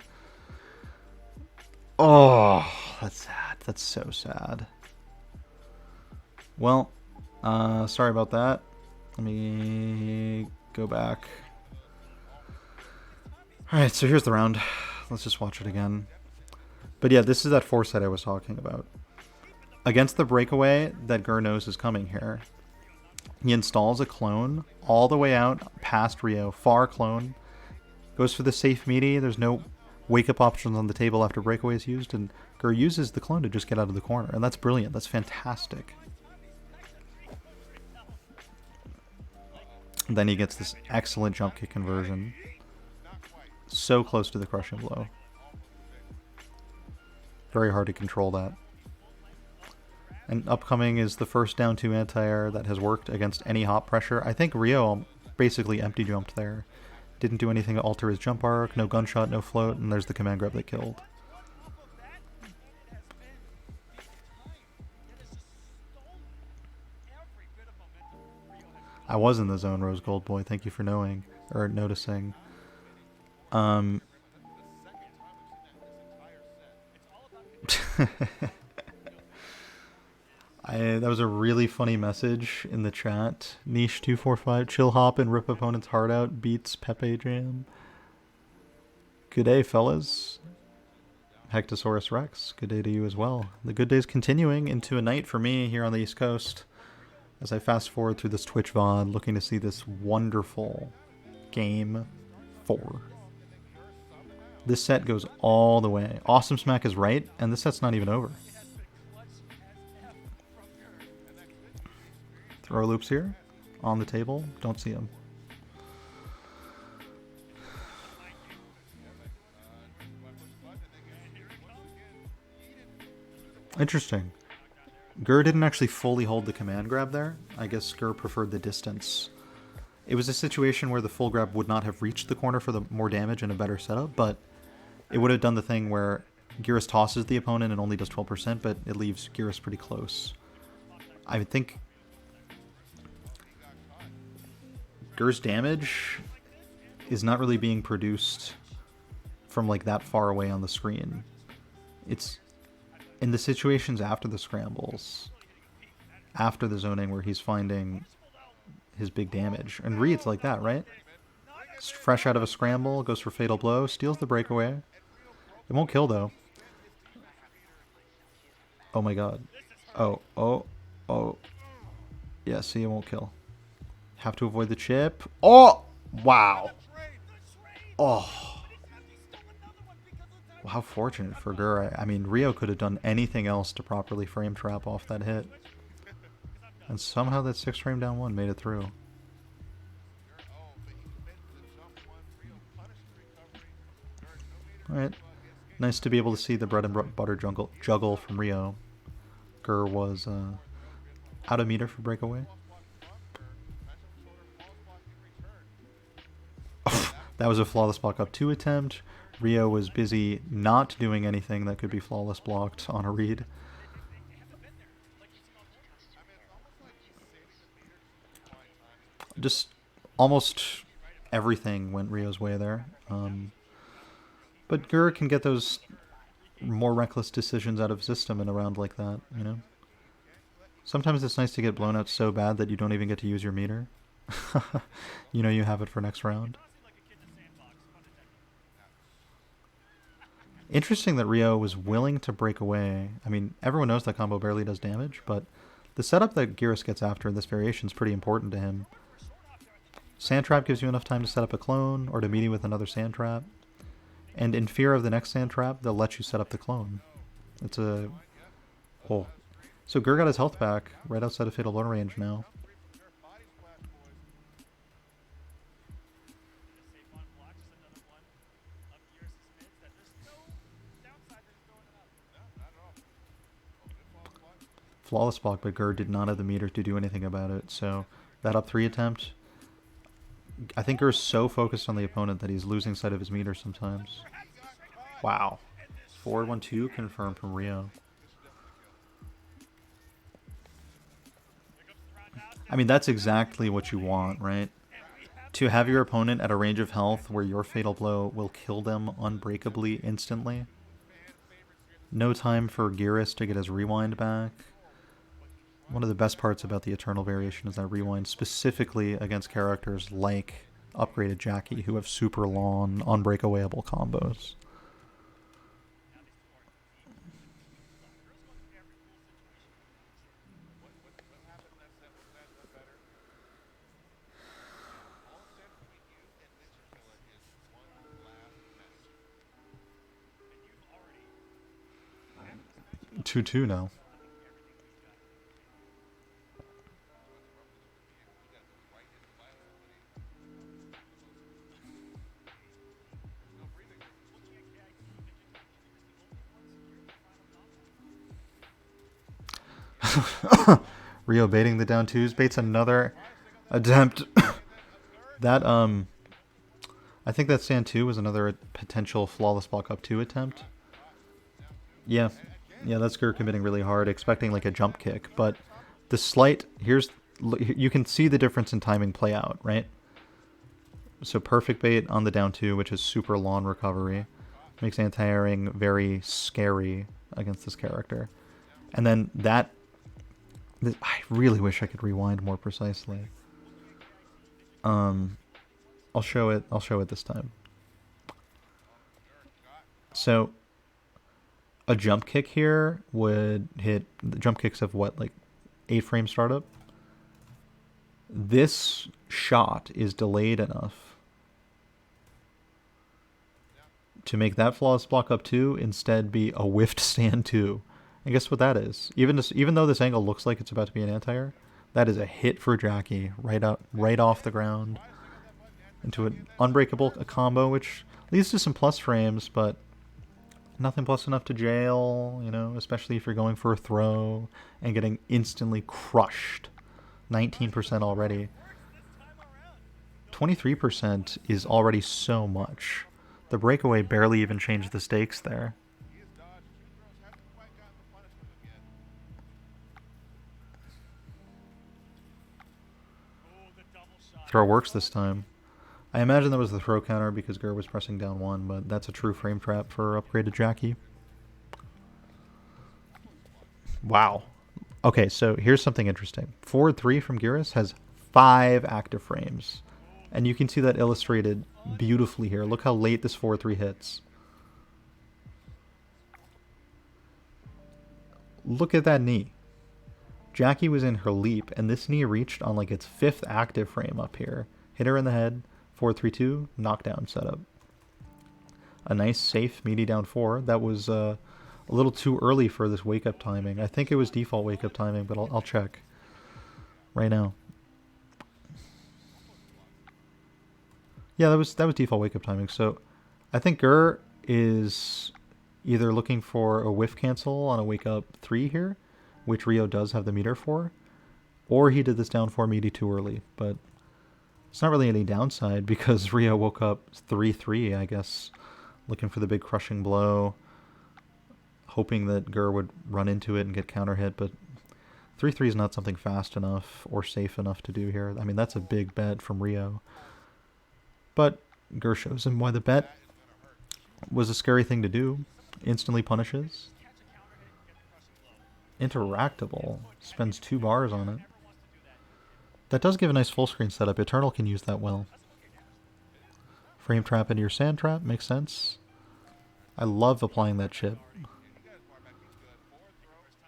Oh, that's sad. That's so sad. Well, sorry about that. Let me go back. Alright, so here's the round. Let's just watch it again. But yeah, this is that foresight I was talking about. Against the breakaway that Grr knows is coming here, he installs a clone all the way out past Rio. Far clone. Goes for the safe meaty. There's no wake-up options on the table after breakaway is used, and Grr uses the clone to just get out of the corner. And that's brilliant. That's fantastic. And then he gets this excellent jump kick conversion. So close to the crushing blow. Very hard to control that. And upcoming is the first down 2 anti-air that has worked against any hop pressure. I think Rio basically empty jumped there. Didn't do anything to alter his jump arc, no gunshot, no float, and there's the command grab that killed. I was in the zone, Rose Gold Boy. Thank you for knowing, or noticing. That was a really funny message in the chat. Niche245, chill hop and rip opponent's heart out, beats Pepe Jam. Good day, fellas. Hectosaurus Rex, good day to you as well. The good day's continuing into a night for me here on the East Coast. As I fast forward through this Twitch VOD, looking to see this wonderful Game 4. This set goes all the way. Awesome Smack is right, and this set's not even over. Throw loops here, on the table, don't see them. Interesting. Grr didn't actually fully hold the command grab there. I guess Grr preferred the distance. It was a situation where the full grab would not have reached the corner for the more damage and a better setup, but it would have done the thing where Geras tosses the opponent and only does 12%, but it leaves Geras pretty close. I think Grr's damage is not really being produced from like that far away on the screen. It's In the situations after the scrambles, after the zoning where he's finding his big damage, and Reed's like that, right? Fresh out of a scramble, goes for fatal blow, steals the breakaway. It won't kill though. Oh my god. Oh, oh, oh. Yeah, see, it won't kill. Have to avoid the chip. Oh! Wow. Oh. How fortunate for Grr. I mean, Rio could have done anything else to properly frame trap off that hit. And somehow that 6 frame down 1 made it through. Alright. Nice to be able to see the bread and butter juggle from Rio. Grr was out of meter for breakaway. That was a flawless block up 2 attempt. Rio was busy not doing anything that could be flawless blocked on a read. Just almost everything went Rio's way there. But Grr can get those more reckless decisions out of system in a round like that, you know? Sometimes it's nice to get blown out so bad that you don't even get to use your meter. You know you have it for next round. Interesting that Rio was willing to break away. I mean, everyone knows that combo barely does damage, but the setup that Geras gets after in this variation is pretty important to him. Sand Trap gives you enough time to set up a clone or to meet with another Sand Trap. And in fear of the next Sand Trap, they'll let you set up the clone. It's a... Oh. So Grr got his health back right outside of Fatal Blow range now. Flawless block, but Grr did not have the meter to do anything about it. So that up 3 attempt... I think Grr's so focused on the opponent that he's losing sight of his meter sometimes. Wow. Forward 1-2 confirmed from Rio. I mean, that's exactly what you want, right? To have your opponent at a range of health where your Fatal Blow will kill them unbreakably instantly. No time for Geras to get his rewind back. One of the best parts about the Eternal variation is that rewind, specifically against characters like upgraded Jacqui, who have super long, unbreakawayable combos. Two now. Rio baiting the down 2s, baits another attempt. That I think that Sand 2 was another potential flawless block up 2 attempt. Yeah, that's Grr committing really hard, expecting like a jump kick, but the slight, you can see the difference in timing play out, right? So perfect bait on the down 2, which is super long recovery, makes anti-airing very scary against this character. And then that, I really wish I could rewind more precisely. I'll show it this time. So a jump kick here would hit, the jump kicks have what, like 8 frame startup? This shot is delayed enough to make that flawless block up 2 instead be a whiffed stand 2. And guess what that is? Even though this angle looks like it's about to be an anti-air, that is a hit for Jacqui right off the ground into an unbreakable combo, which leads to some plus frames, but nothing plus enough to jail, you know, especially if you're going for a throw and getting instantly crushed. 19% already. 23% is already so much. The breakaway barely even changed the stakes there. Throw works this time. I imagine that was the throw counter because Grr was pressing down 1, but that's a true frame trap for upgraded Jacqui. Wow. Okay, so here's something interesting. Forward 3 from Geras has 5 active frames. And you can see that illustrated beautifully here. Look how late this forward 3 hits. Look at that knee. Jacqui was in her leap, and this knee reached on like its 5th active frame up here. Hit her in the head, 4-3-2, knockdown setup. A nice, safe, meaty down 4. That was a little too early for this wake-up timing. I think it was default wake-up timing, but I'll check right now. Yeah, that was default wake-up timing. So I think Grr is either looking for a whiff cancel on a wake-up 3 here, which Rio does have the meter for, or he did this down 4 meaty too early. But it's not really any downside because Rio woke up 3-3, I guess, looking for the big crushing blow, hoping that Grr would run into it and get counter hit, but 3-3 is not something fast enough or safe enough to do here. I mean, that's a big bet from Rio. But Grr shows him why the bet was a scary thing to do. Instantly punishes. Interactable. Spends 2 bars on it. That does give a nice full screen setup. Eternal can use that well. Frame trap into your sand trap. Makes sense. I love applying that chip.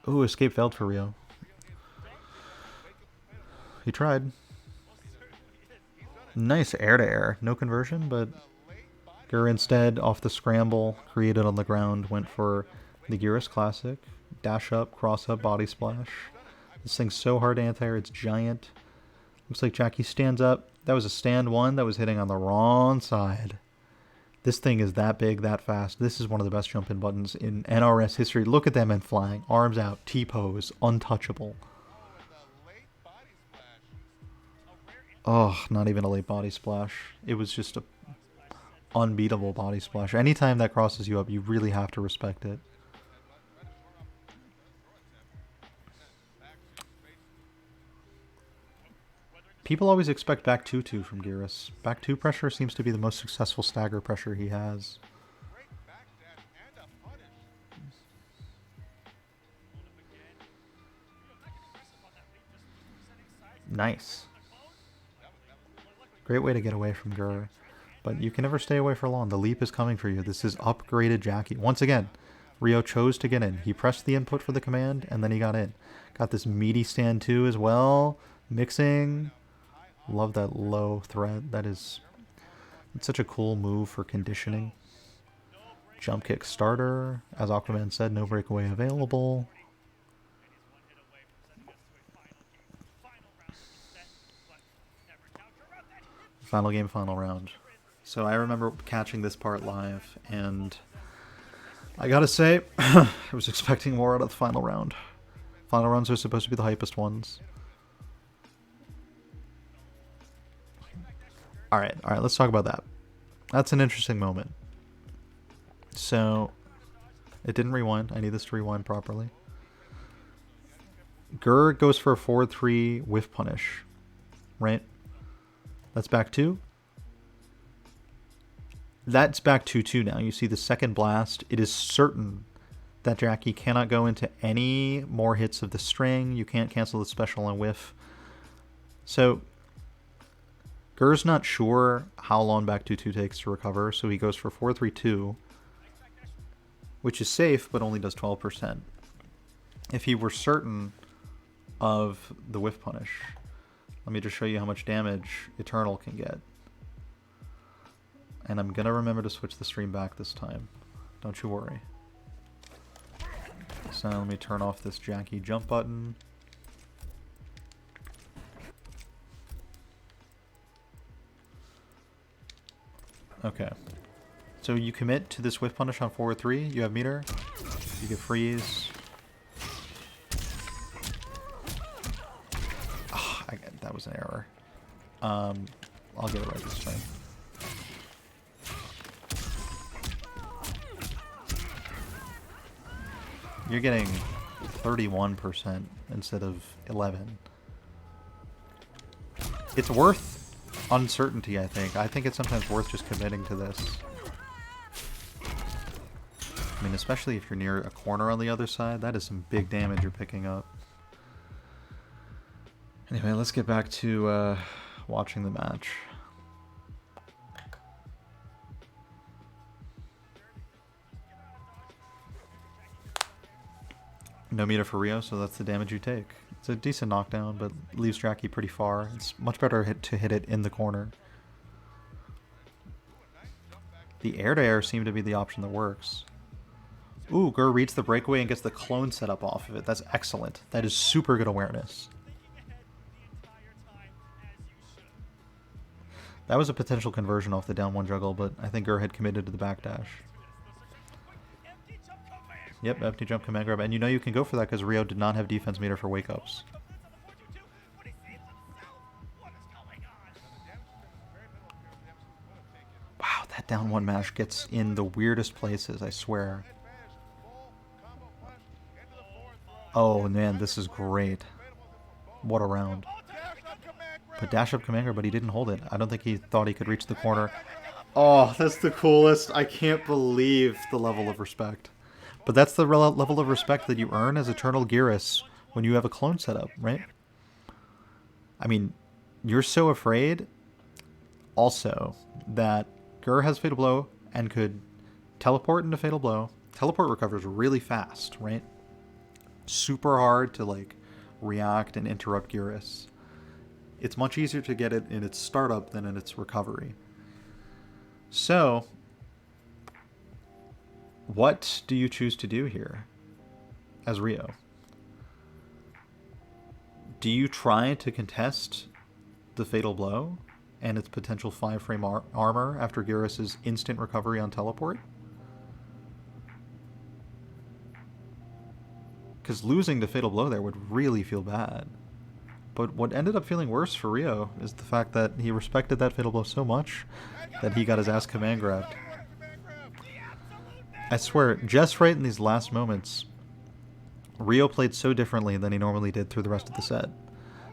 Ooh, escape failed for Rio. He tried. Nice air-to-air. No conversion, but Grr instead, off the scramble, created on the ground, went for the Geras classic. Dash up, cross up, body splash. This thing's so hard to anti-air, it's giant. Looks like Jacqui stands up. That was a stand 1 that was hitting on the wrong side. This thing is that big, that fast. This is one of the best jump-in buttons in NRS history. Look at them in flying. Arms out, T-pose, untouchable. Oh, not even a late body splash. It was just a unbeatable body splash. Anytime that crosses you up, you really have to respect it. People always expect back 2-2 from Geras. Back 2 pressure seems to be the most successful stagger pressure he has. Nice. Great way to get away from Grr. But you can never stay away for long. The leap is coming for you. This is upgraded Jacqui. Once again, Rio chose to get in. He pressed the input for the command, and then he got in. Got this meaty stand 2 as well. Mixing. Love that low threat. It's such a cool move for conditioning. Jump kick starter. As Aquaman said, no breakaway available. Final game, final round. So I remember catching this part live, and I gotta say, I was expecting more out of the final round. Final rounds are supposed to be the hypest ones. Alright, let's talk about that. That's an interesting moment. So, it didn't rewind. I need this to rewind properly. Grr goes for a forward 3 whiff punish. Right? That's back 2. That's back 2-2 now. You see the second blast. It is certain that Jacqui cannot go into any more hits of the string. You can't cancel the special on whiff. So, Grr's not sure how long back 2-2 takes to recover, so he goes for 4-3-2, which is safe, but only does 12%. If he were certain of the whiff punish, let me just show you how much damage Eternal can get. And I'm going to remember to switch the stream back this time. Don't you worry. So let me turn off this Jacqui jump button. Okay. So you commit to this whiff punish on 4-3. You have meter. You get freeze. Oh, that was an error. I'll get it right this time. You're getting 31% instead of 11. It's worth uncertainty, I think. I think it's sometimes worth just committing to this. I mean, especially if you're near a corner on the other side, that is some big damage you're picking up. Anyway, let's get back to watching the match. No meter for Rio, so that's the damage you take. It's a decent knockdown, but leaves Jacqui pretty far. It's much better to hit it in the corner. The air-to-air seemed to be the option that works. Ooh, Grr reads the breakaway and gets the clone set up off of it. That's excellent. That is super good awareness. That was a potential conversion off the down one juggle, but I think Grr had committed to the backdash. Yep, empty jump command grab. And you know you can go for that because Rio did not have defense meter for wake-ups. Wow, that down one mash gets in the weirdest places, I swear. Oh man, this is great. What a round. But dash up command grab, but he didn't hold it. I don't think he thought he could reach the corner. Oh, that's the coolest. I can't believe the level of respect. But that's the level of respect that you earn as Eternal Geras when you have a clone setup, right? I mean, you're so afraid also that Grr has Fatal Blow and could teleport into Fatal Blow. Teleport recovers really fast, right? Super hard to like react and interrupt Geras. It's much easier to get it in its startup than in its recovery. So, what do you choose to do here as Rio? Do you try to contest the Fatal Blow and its potential 5-frame armor after Geras' instant recovery on teleport? Because losing the Fatal Blow there would really feel bad. But what ended up feeling worse for Rio is the fact that he respected that Fatal Blow so much that he got his ass command grabbed. I swear, just right in these last moments, Rio played so differently than he normally did through the rest of the set.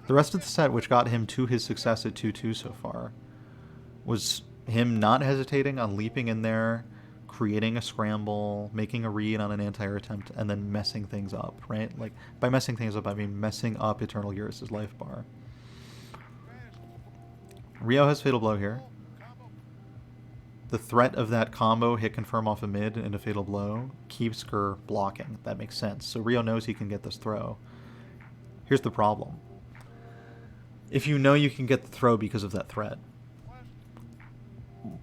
The rest of the set, which got him to his success at 2-2 so far, was him not hesitating on leaping in there, creating a scramble, making a read on an anti-air attempt, and then messing things up, right? Like, by messing things up, I mean messing up Eternal Geras' life bar. Rio has Fatal Blow here. The threat of that combo hit confirm off a mid and a Fatal Blow keeps Grr blocking. That makes sense. So Rio knows he can get this throw. Here's the problem. If you know you can get the throw because of that threat,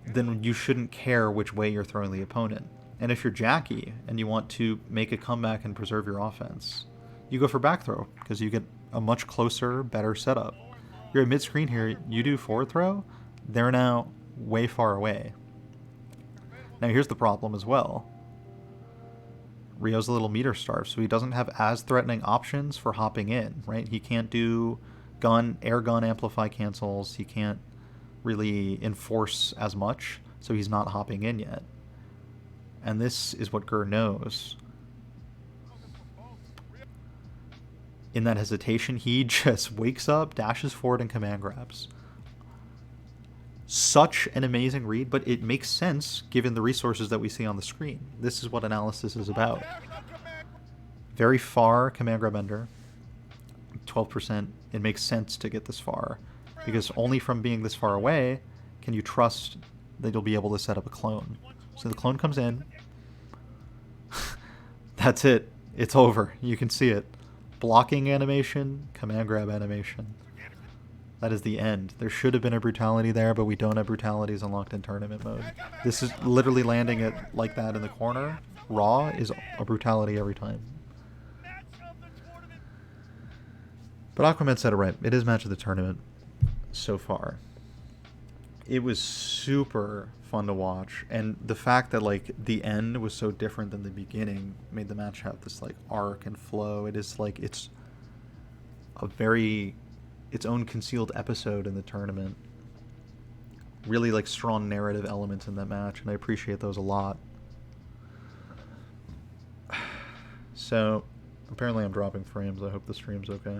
then you shouldn't care which way you're throwing the opponent. And if you're Jacqui and you want to make a comeback and preserve your offense, you go for back throw because you get a much closer, better setup. You're at mid-screen here, you do forward throw, they're now way far away. Now here's the problem as well. Rio's a little meter starved, so he doesn't have as threatening options for hopping in, right? He can't do air gun amplify cancels, he can't really enforce as much, so he's not hopping in yet. And this is what Grr knows. In that hesitation, he just wakes up, dashes forward, and command grabs. Such an amazing read, but it makes sense given the resources that we see on the screen. This is what analysis is about. Very far command grab ender. 12%. It makes sense to get this far, because only from being this far away can you trust that you'll be able to set up a clone. So the clone comes in. That's it. It's over. You can see it. Blocking animation, command grab animation. That is the end. There should have been a brutality there, but we don't have brutalities unlocked in tournament mode. This is literally landing it like that in the corner. Raw is a brutality every time. But Aquaman said it right. It is match of the tournament so far. It was super fun to watch, and the fact that like the end was so different than the beginning made the match have this like arc and flow. It is like it's its own concealed episode in the tournament. Really like strong narrative elements in that match, and I appreciate those a lot. So apparently I'm dropping frames. I hope the stream's okay.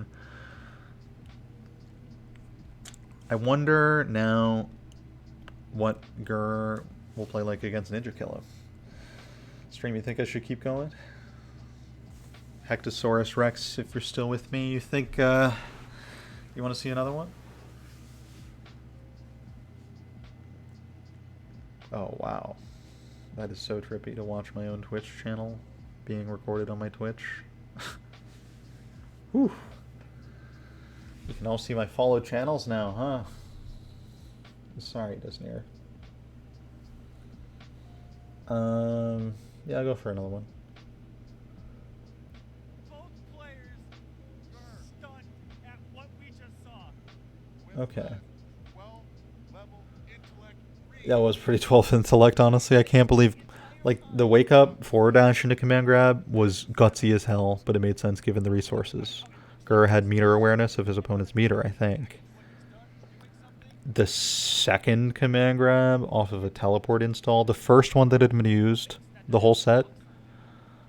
I wonder now what Grr will play like against Ninjakilla. This stream, you think I should keep going? Hectosaurus Rex, if you're still with me, you think you want to see another one? Oh, wow. That is so trippy to watch my own Twitch channel being recorded on my Twitch. Whew. You can all see my followed channels now, huh? Sorry, Disney. Yeah, I'll go for another one. Okay. That was pretty 12th intellect, honestly. I can't believe, like, the wake up forward dash into command grab was gutsy as hell, but it made sense given the resources. Grr had meter awareness of his opponent's meter, I think. The second command grab off of a teleport install, the first one that had been used, the whole set,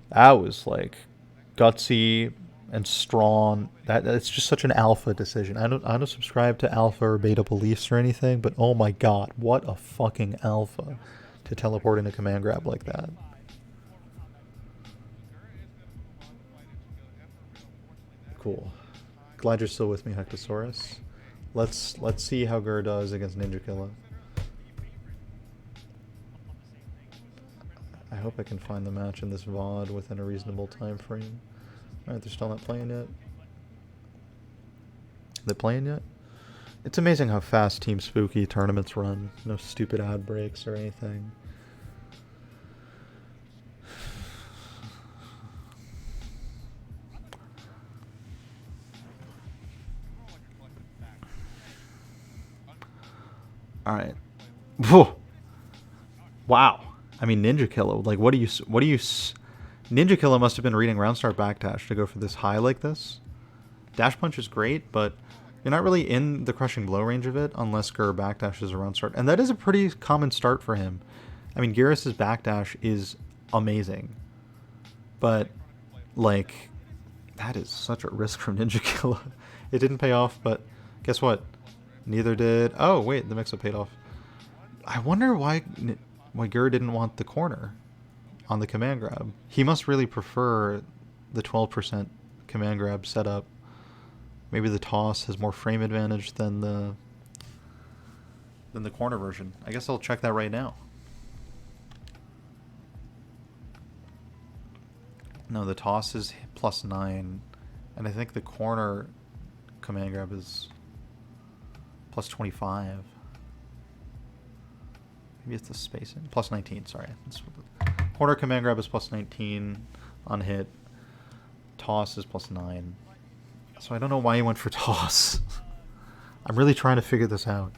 that was like gutsy and strong. That's just such an alpha decision. I don't subscribe to alpha or beta beliefs or anything, but oh my god, what a fucking alpha to teleport in a command grab like that. Cool. Glad you're still with me, Hectosaurus. Let's see how Grr does against Ninjakilla. I hope I can find the match in this VOD within a reasonable time frame. Alright, they're still not playing yet. They playing yet? It's amazing how fast Team Spooky tournaments run. No stupid ad breaks or anything. Alright. Wow. I mean, Ninjakilla, like, what do you... Ninjakilla must have been reading round start backdash to go for this high like this. Dash punch is great, but you're not really in the crushing blow range of it unless Grr backdashes a round start. And that is a pretty common start for him. I mean, Geras' backdash is amazing. But, like, that is such a risk from Ninjakilla. It didn't pay off, but guess what? Neither did... Oh, wait, the mix-up paid off. I wonder why Grr didn't want the corner on the command grab. He must really prefer the 12% command grab setup. Maybe the toss has more frame advantage than the corner version. I guess I'll check that right now. No, the toss is +9, and I think the corner command grab is +25. Maybe it's the spacing. +19, sorry. Corner command grab is +19 on hit. Toss is +9. So I don't know why he went for toss. I'm really trying to figure this out.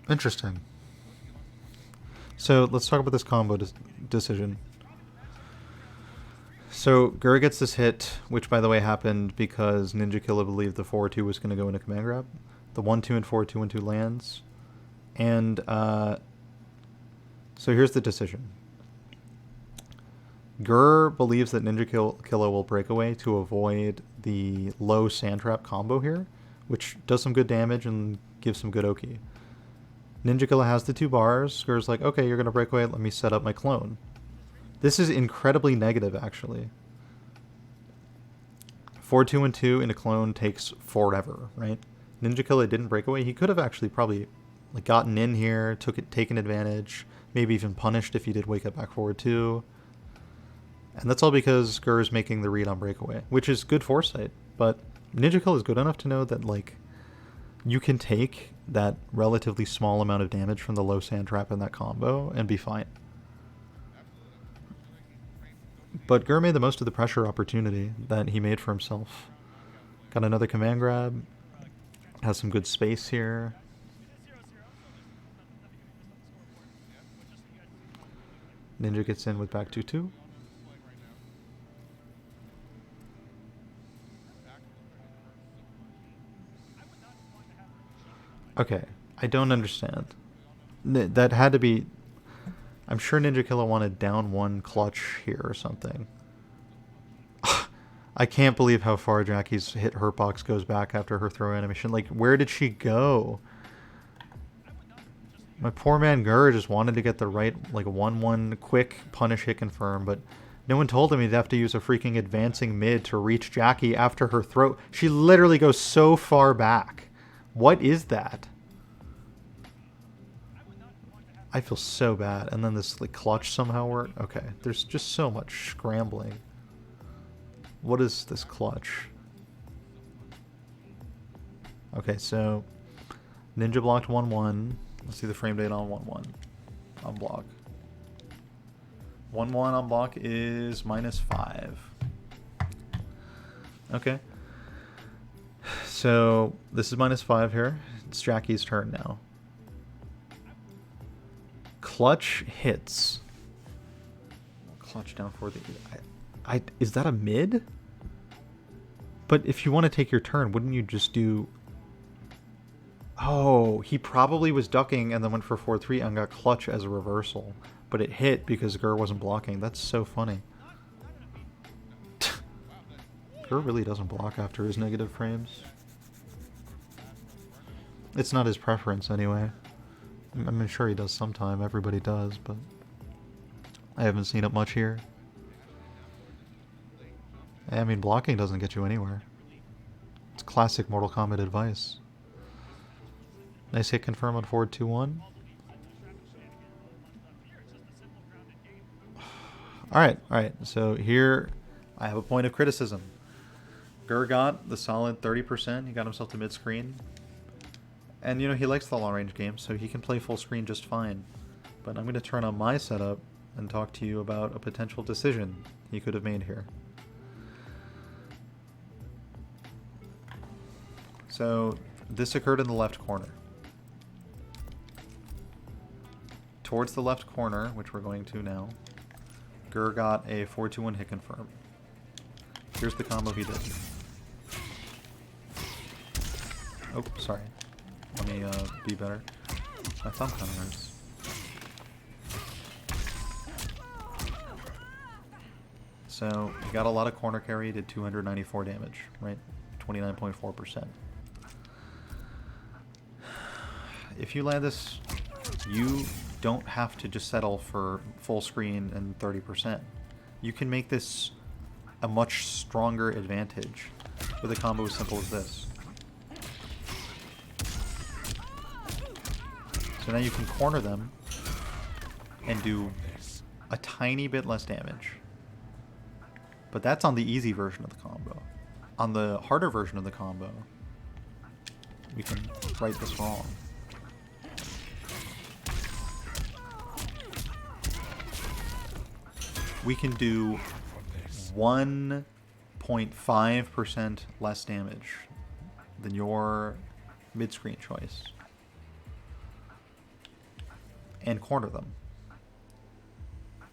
Interesting. So let's talk about this combo decision. So Grr gets this hit, which by the way happened because Ninjakilla believed the 4-2 was going to go into command grab. The 1-2 and 4-2 and 2 lands. And so here's the decision. Grr believes that Ninjakilla will break away to avoid the low sand trap combo here, which does some good damage and gives some good Oki. Ninjakilla has the 2 bars. Grr's like, okay, you're going to break away, let me set up my clone. This is incredibly negative, actually. 4-2 and 2 in a clone takes forever, right? Ninjakilla didn't break away. He could have actually probably like gotten in here, taken advantage, maybe even punished if he did wake up back forward 2. And that's all because Grr is making the read on breakaway, which is good foresight. But Ninjakilla is good enough to know that like you can take that relatively small amount of damage from the low sand trap in that combo and be fine. But Grr made the most of the pressure opportunity that he made for himself. Got another command grab. Has some good space here. Ninja gets in with back 2-2. Okay, I don't understand. That had to be... I'm sure Ninjakilla wanted down 1 clutch here or something. I can't believe how far Jacqui's hit hurtbox goes back after her throw animation. Like, where did she go? My poor man Grr just wanted to get the right, like, 1-1 quick punish hit confirm, but no one told him he'd have to use a freaking advancing mid to reach Jacqui after her throw. She literally goes so far back. What is that? I feel so bad. And then this like clutch somehow worked. Okay, there's just so much scrambling. What is this clutch? Okay, so Ninja blocked 1-1. Let's see the frame date on 1-1. On block. 1-1 on block is -5. Okay. So this is -5 here. It's Jacqui's turn now. Clutch hits. Clutch down for the... is that a mid? But if you want to take your turn, wouldn't you just do... Oh, he probably was ducking and then went for 4-3 and got clutch as a reversal. But it hit because Grr wasn't blocking. That's so funny. Grr really doesn't block after his negative frames. It's not his preference anyway. I'm sure he does sometime. Everybody does, but I haven't seen it much here. I mean, blocking doesn't get you anywhere. It's classic Mortal Kombat advice. Nice hit confirm on forward 2-1. Alright, so here I have a point of criticism. Grr got the solid 30%, he got himself to mid-screen. And you know, he likes the long-range game, so he can play full screen just fine. But I'm going to turn on my setup and talk to you about a potential decision he could have made here. So, this occurred in the left corner. Towards the left corner, which we're going to now, Grr got a 4-2-1 hit confirm. Here's the combo he did. Oh, sorry. Let me be better. My thumb kind of hurts. So, he got a lot of corner carry, did 294 damage, right? 29.4%. If you land this, you don't have to just settle for full screen and 30%. You can make this a much stronger advantage with a combo as simple as this. So now you can corner them and do a tiny bit less damage. But that's on the easy version of the combo. On the harder version of the combo, we can right this wrong. We can do 1.5% less damage than your mid-screen choice. And corner them.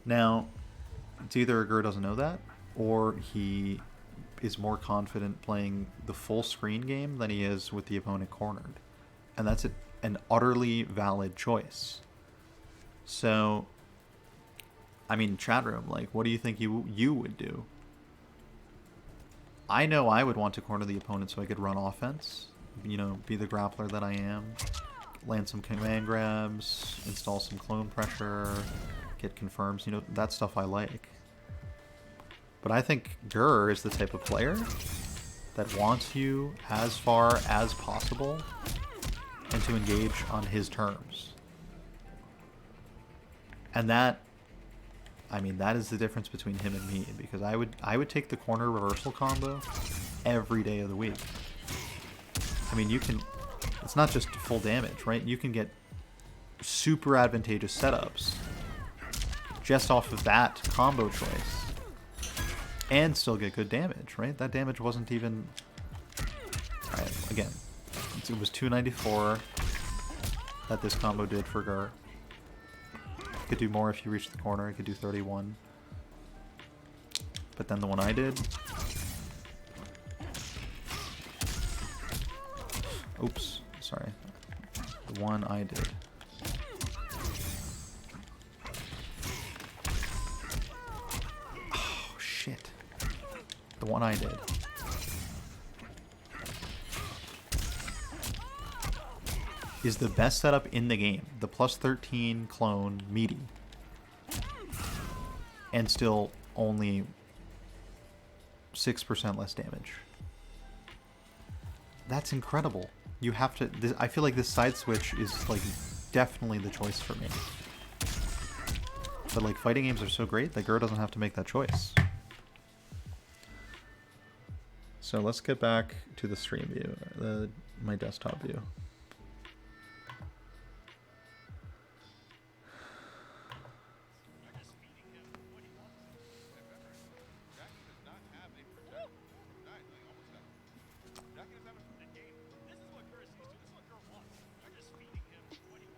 Now, it's either Grr doesn't know that, or he is more confident playing the full screen game than he is with the opponent cornered. And that's an utterly valid choice. So, I mean, chat room, like, what do you think you would do? I know I would want to corner the opponent so I could run offense. You know, be the grappler that I am. Land some command grabs, install some clone pressure, get confirms, you know, that stuff I like. But I think Grr is the type of player that wants you as far as possible and to engage on his terms. And that, I mean, that is the difference between him and me, because I would take the corner reversal combo every day of the week. I mean, you can, it's not just full damage, right? You can get super advantageous setups just off of that combo choice and still get good damage, right? That damage wasn't even... Alright, again, it was 294 that this combo did for Grr. You could do more if you reach the corner. You could do 31. But then the one I did... Oops, sorry. The one I did. Oh, shit. the one I did, is the best setup in the game. The plus 13 clone meaty. And still only 6% less damage. That's incredible. You have to... I feel like this side switch is like definitely the choice for me. But like fighting games are so great that Grr doesn't have to make that choice. So let's get back to the stream view, my desktop view.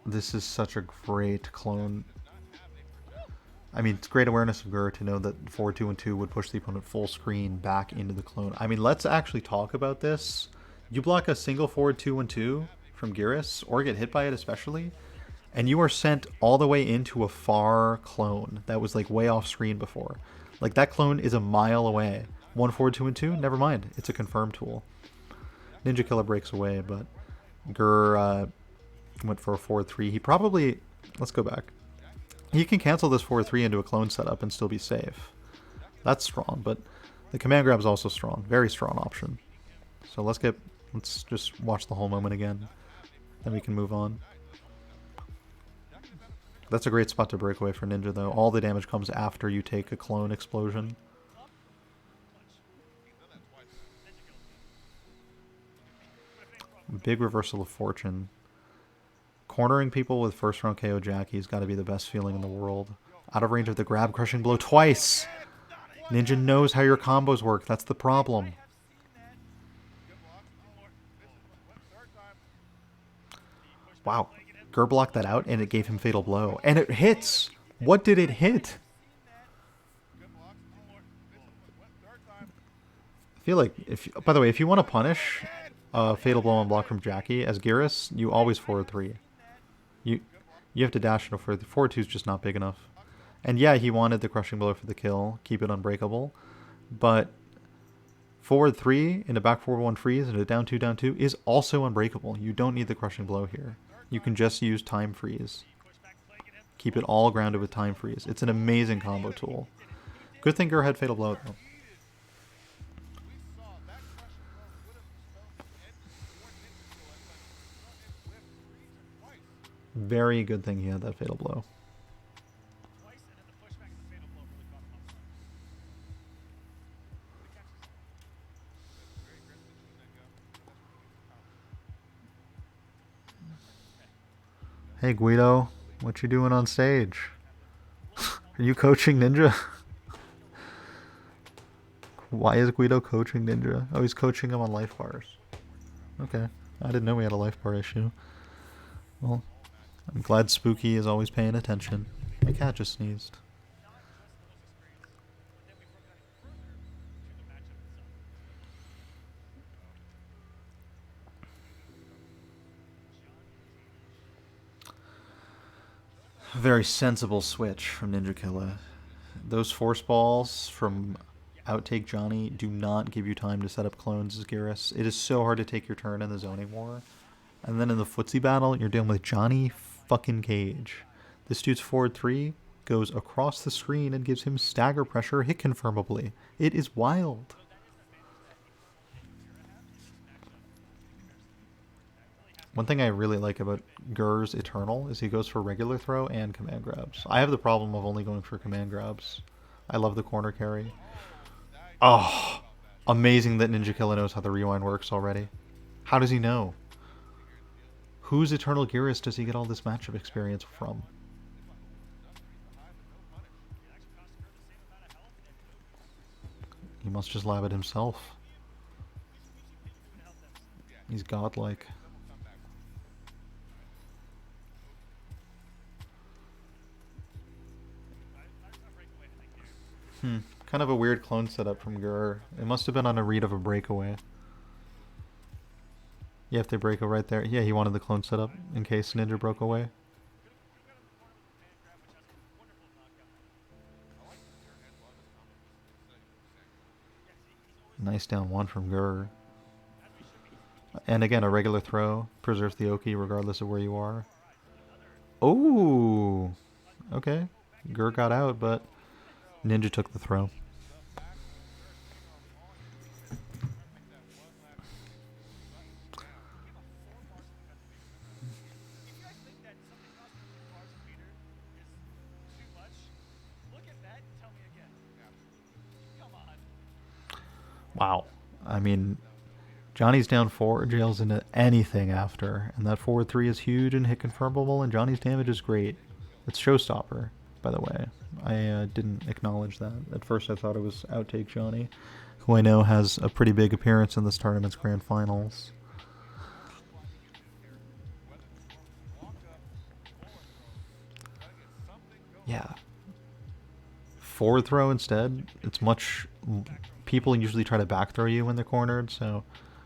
This is such a great clone. I mean, it's great awareness of Grr to know that forward 2 and 2 would push the opponent full screen back into the clone. I mean, let's actually talk about this. You block a single forward 2 and 2 from Geras, or get hit by it especially, and you are sent all the way into a far clone that was like way off screen before. Like that clone is a mile away. 1 forward 2 and 2, never mind. It's a confirm tool. Ninjakilla breaks away, but Grr went for a forward 3. He probably... Let's go back. He can cancel this 4-3 into a clone setup and still be safe. That's strong, but the command grab is also strong. Very strong option. So let's just watch the whole moment again. Then we can move on. That's a great spot to break away for Ninja, though. All the damage comes after you take a clone explosion. Big reversal of fortune. Cornering people with first round KO Jacqui has got to be the best feeling in the world. Out of range of the grab crushing blow twice. Ninja knows how your combos work. That's the problem. Wow. Grr blocked that out and it gave him fatal blow. And it hits! What did it hit? I feel like, by the way, if you want to punish a fatal blow on block from Jacqui as Geras, you always forward 3. You have to dash into forward 3. Forward 2 is just not big enough. And yeah, he wanted the crushing blow for the kill, keep it unbreakable. But forward 3 into back forward 1 freeze into down 2 is also unbreakable. You don't need the crushing blow here. You can just use time freeze. Keep it all grounded with time freeze. It's an amazing combo tool. Good thing Grr had fatal blow though. Very good thing he had that fatal blow. Hey Guido, what you doing on stage? Are you coaching Ninja? Why is Guido coaching Ninja? Oh, he's coaching him on life bars. Okay, I didn't know we had a life bar issue. Well, I'm glad Spooky is always paying attention. My cat just sneezed. Very sensible switch from Ninjakilla. Those force balls from Outtake Johnny do not give you time to set up clones as Geras. It is so hard to take your turn in the zoning war. And then in the footsie battle, you're dealing with Johnny fucking Cage. This dude's forward 3 goes across the screen and gives him stagger pressure hit confirmably. It is wild. One thing I really like about Grr's Eternal is he goes for regular throw and command grabs. I have the problem of only going for command grabs. I love the corner carry. Oh, amazing that Ninjakilla knows how the rewind works already. How does he know? Whose Eternal Geras does he get all this matchup experience from? He must just lab it himself. He's godlike. Kind of a weird clone setup from Grr. It must have been on a read of a breakaway. Yeah, if they break a right there. Yeah, he wanted the clone setup in case Ninja broke away. Nice down one from Grr. And again, a regular throw preserves the Oki regardless of where you are. Oh! Okay. Grr got out, but Ninja took the throw. Wow. I mean, Johnny's down 4, Jail's into anything after, and that forward 3 is huge and hit confirmable, and Johnny's damage is great. It's showstopper, by the way. I didn't acknowledge that. At first I thought it was Outtake Johnny, who I know has a pretty big appearance in this tournament's grand finals. Yeah. Forward throw instead. It's much... People usually try to back throw you when they're cornered, so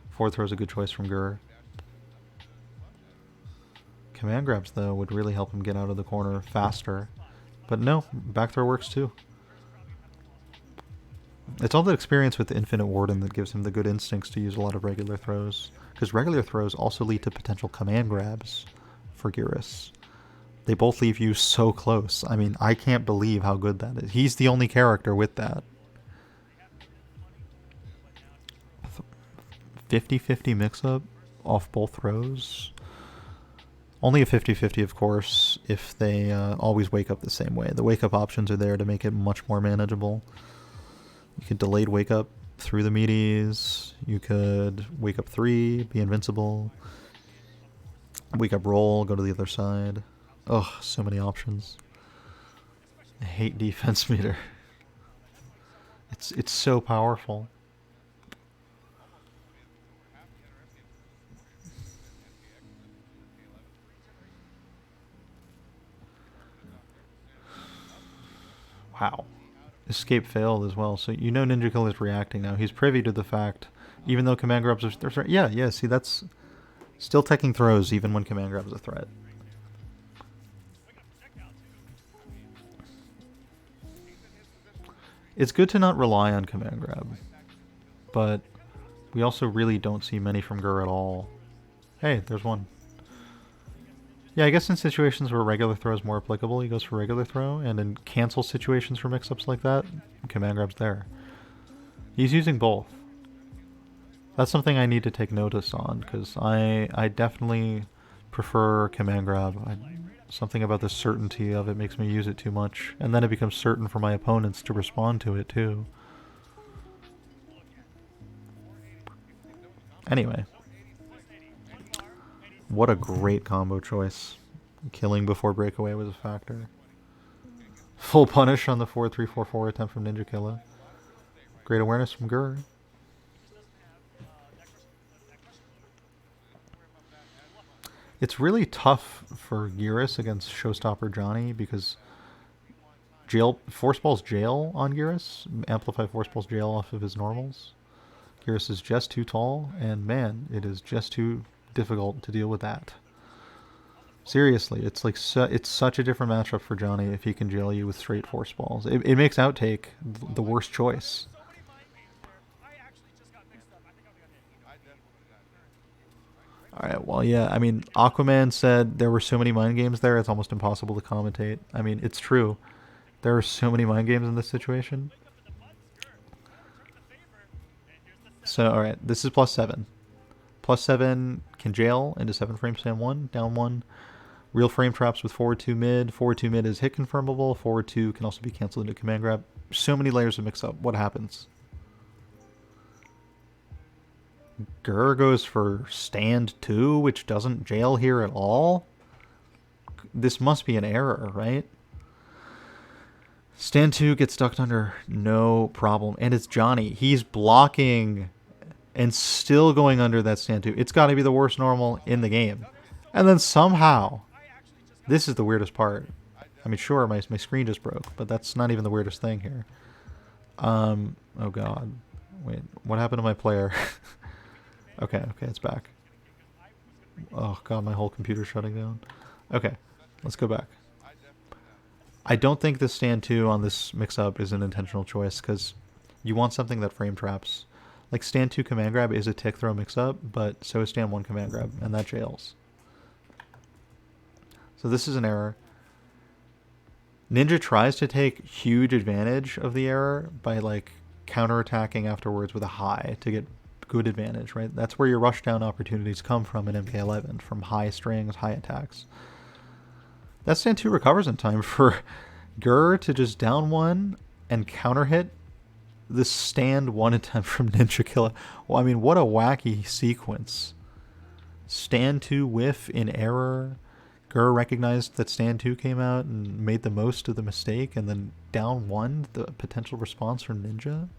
forward throw is a good choice from Grr. Command grabs, though, would really help him get out of the corner faster. But no, back throw works too. It's all that experience with the Infinite Warden that gives him the good instincts to use a lot of regular throws. Because regular throws also lead to potential command grabs for Geras. They both leave you so close. I mean, I can't believe how good that is. He's the only character with that. 50-50 mix-up off both throws. Only a 50-50, of course, if they always wake up the same way. The wake-up options are there to make it much more manageable. You could delayed wake up through the meaties. You could wake up 3, be invincible. Wake up roll, go to the other side. Ugh, so many options. I hate defense meter. It's so powerful. Wow. Escape failed as well, so you know Ninjakilla is reacting now. He's privy to the fact, even though command grabs are threat. Yeah, see, that's still taking throws even when command grabs a threat. It's good to not rely on command grab, but we also really don't see many from Grr at all. Hey, there's one. Yeah, I guess in situations where regular throw is more applicable, he goes for regular throw, and in cancel situations for mix-ups like that, command grab's there. He's using both. That's something I need to take notice on, because I definitely prefer command grab. Something about the certainty of it makes me use it too much, and then it becomes certain for my opponents to respond to it too. Anyway. What a great combo choice. Killing before breakaway was a factor. Full punish on the 4-3-4-4 attempt from Ninjakilla. Great awareness from Grr. It's really tough for Geras against Showstopper Johnny because Force Ball's jail on Geras. Amplify Force Ball's jail off of his normals. Geras is just too tall, and man, it is just too difficult to deal with that. Seriously, it's like it's such a different matchup for Johnny if he can jail you with straight force balls. It makes Outtake the worst choice. Alright, well, yeah, I mean, Aquaman said there were so many mind games there, it's almost impossible to commentate. I mean, it's true. There are so many mind games in this situation. So, alright, this is +7. +7 can jail into 7 frame stand 1, down 1. Real frame traps with forward 2 mid. Forward 2 mid is hit confirmable. Forward 2 can also be cancelled into command grab. So many layers of mix up. What happens? Grr goes for stand 2, which doesn't jail here at all? This must be an error, right? Stand 2 gets ducked under, no problem. And it's Johnny. He's blocking and still going under that stand 2. It's got to be the worst normal in the game. And then somehow, this is the weirdest part. I mean, sure, my screen just broke, but that's not even the weirdest thing here. Oh god. Wait, what happened to my player? Okay, it's back. Oh god, my whole computer's shutting down. Okay, let's go back. I don't think this stand 2 on this mix-up is an intentional choice, because you want something that frame traps. Like, stand 2 command grab is a tick throw mix-up, but so is stand 1 command grab, and that jails. So this is an error. Ninja tries to take huge advantage of the error by, like, counterattacking afterwards with a high to get good advantage, right? That's where your rushdown opportunities come from in MK11, from high strings, high attacks. That stand 2 recovers in time for Grr to just down 1 and counter hit the stand 1 attempt from Ninjakilla. Well, I mean, what a wacky sequence. Stand 2 whiff in error. Grr recognized that stand 2 came out and made the most of the mistake, and then down 1, the potential response from Ninja.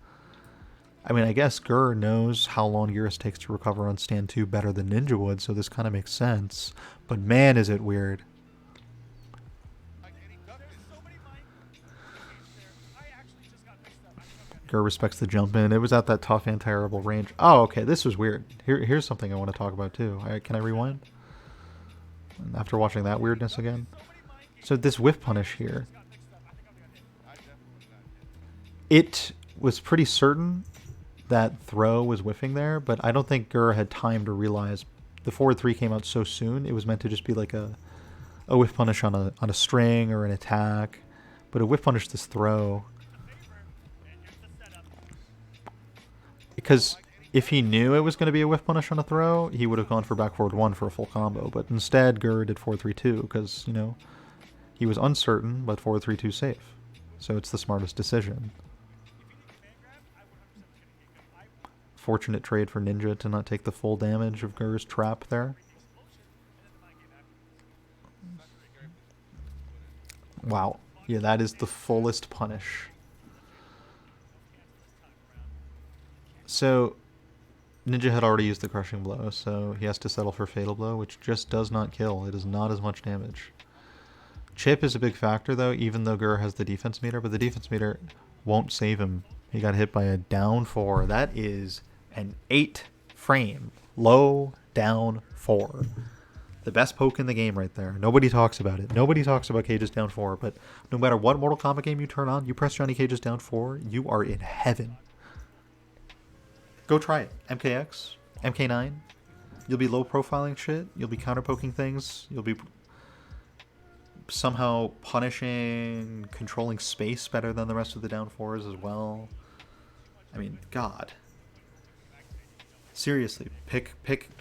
I mean, I guess Grr knows how long Geras takes to recover on stand 2 better than Ninja would, so this kind of makes sense. But man, is it weird. Grr respects the jump in. It was at that tough and terrible range. Oh, okay, this was weird. Here's something I want to talk about too. Can I rewind? After watching that weirdness again. So this whiff punish here. It was pretty certain that throw was whiffing there, but I don't think Grr had time to realize the forward 3 came out so soon. It was meant to just be like a whiff punish on a string or an attack, but a whiff punish this throw. Because if he knew it was going to be a whiff punish on a throw, he would have gone for back forward 1 for a full combo. But instead, Grr did 4-3-2 because, you know, he was uncertain, but 4-3-2 safe. So it's the smartest decision. Fortunate trade for Ninja to not take the full damage of Grr's trap there. Wow. Yeah, that is the fullest punish. So Ninja had already used the crushing blow, so he has to settle for fatal blow, which just does not kill. It is not as much damage. Chip is a big factor, though, even though Grr has the defense meter, but the defense meter won't save him. He got hit by a down 4. That is an 8 frame. Low down 4. The best poke in the game right there. Nobody talks about it. Nobody talks about Cage's down 4, but no matter what Mortal Kombat game you turn on, you press Johnny Cage's down 4, you are in heaven. Go try it. MKX, MK9. You'll be low profiling shit. You'll be counter poking things. You'll be somehow punishing, controlling space better than the rest of the down 4s as well. I mean, God. Seriously,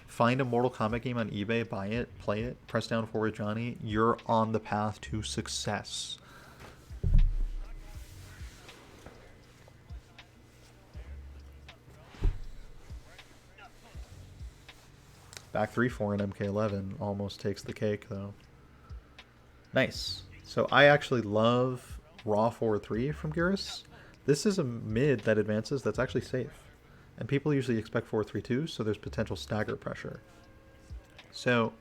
find a Mortal Kombat game on eBay, buy it, play it, press down 4 with Johnny. You're on the path to success. Back 3-4 in MK11 almost takes the cake, though. Nice. So I actually love raw 4-3 from Geras. This is a mid that advances that's actually safe. And people usually expect 4-3-2, so there's potential stagger pressure. So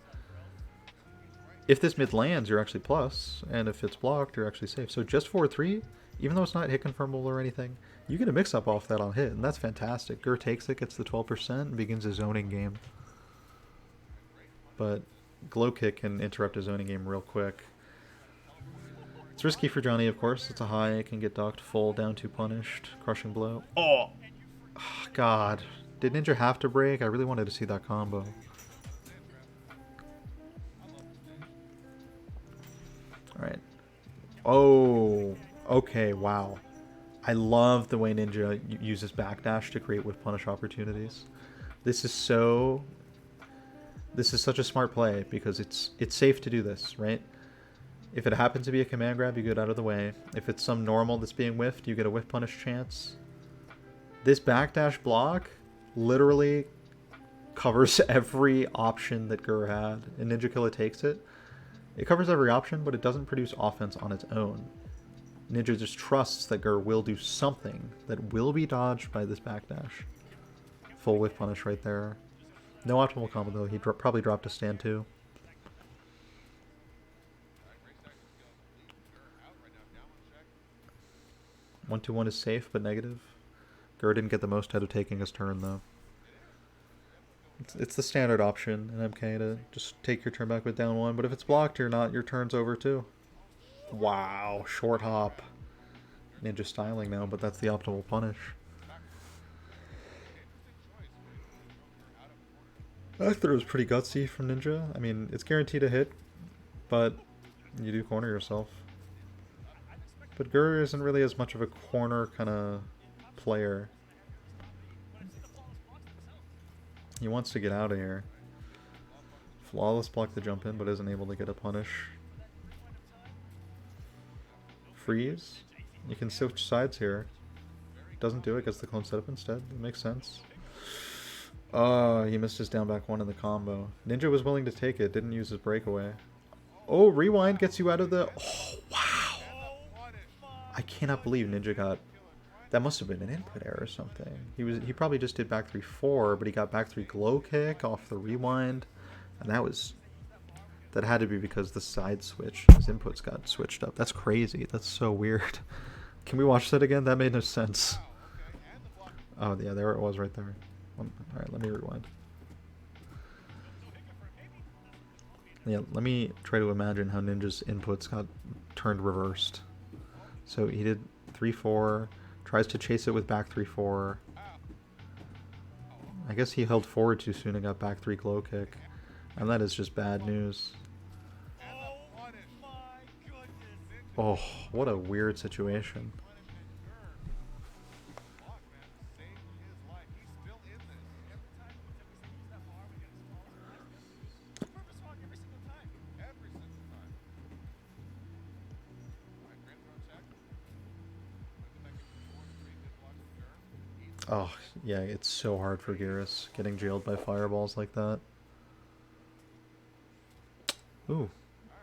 if this mid lands, you're actually plus, and if it's blocked, you're actually safe. So just 4-3, even though it's not hit confirmable or anything, you get a mix-up off that on hit, and that's fantastic. Grr takes it, gets the 12%, and begins his zoning game. But Glow Kick can interrupt his zoning game real quick. It's risky for Johnny, of course. It's a high, it can get docked full, down 2 punished, crushing blow. Oh! God. Did Ninja have to break? I really wanted to see that combo. Alright. Oh! Okay, wow. I love the way Ninja uses backdash to create whiff punish opportunities. This is such a smart play because it's safe to do this, right? If it happens to be a command grab, you get out of the way. If it's some normal that's being whiffed, you get a whiff punish chance. This backdash block literally covers every option that Grr had, and Ninjakilla takes it. It covers every option, but it doesn't produce offense on its own. Ninja just trusts that Grr will do something that will be dodged by this backdash. Full whiff punish right there. No optimal combo though, he probably dropped a stand 2. One 2-1 is safe, but negative. Grr didn't get the most out of taking his turn though. It's the standard option in MK to just take your turn back with down 1, but if it's blocked or not, your turn's over too. Wow, short hop. Ninja styling now, but that's the optimal punish. That throw was pretty gutsy from Ninja. I mean, it's guaranteed a hit, but you do corner yourself. But Grr isn't really as much of a corner kind of player. He wants to get out of here. Flawless block the jump in, but isn't able to get a punish. Freeze. You can switch sides here. Doesn't do it, gets the clone setup instead. It makes sense. Oh, he missed his down back one in the combo. Ninja was willing to take it, didn't use his breakaway. Oh, rewind gets you out of the... Oh, wow! I cannot believe Ninja got... That must have been an input error or something. He probably just did back 3-4, but he got back 3 glow kick off the rewind. And that had to be because the side switch, his inputs got switched up. That's crazy. That's so weird. Can we watch that again? That made no sense. Oh, yeah, there it was right there. Alright, let me rewind. Yeah, let me try to imagine how Ninja's inputs got turned reversed. So he did 3-4, tries to chase it with back 3-4. I guess he held forward too soon and got back 3 glow kick. And that is just bad news. Oh, what a weird situation. Oh, yeah, it's so hard for Geras getting jailed by fireballs like that. Ooh,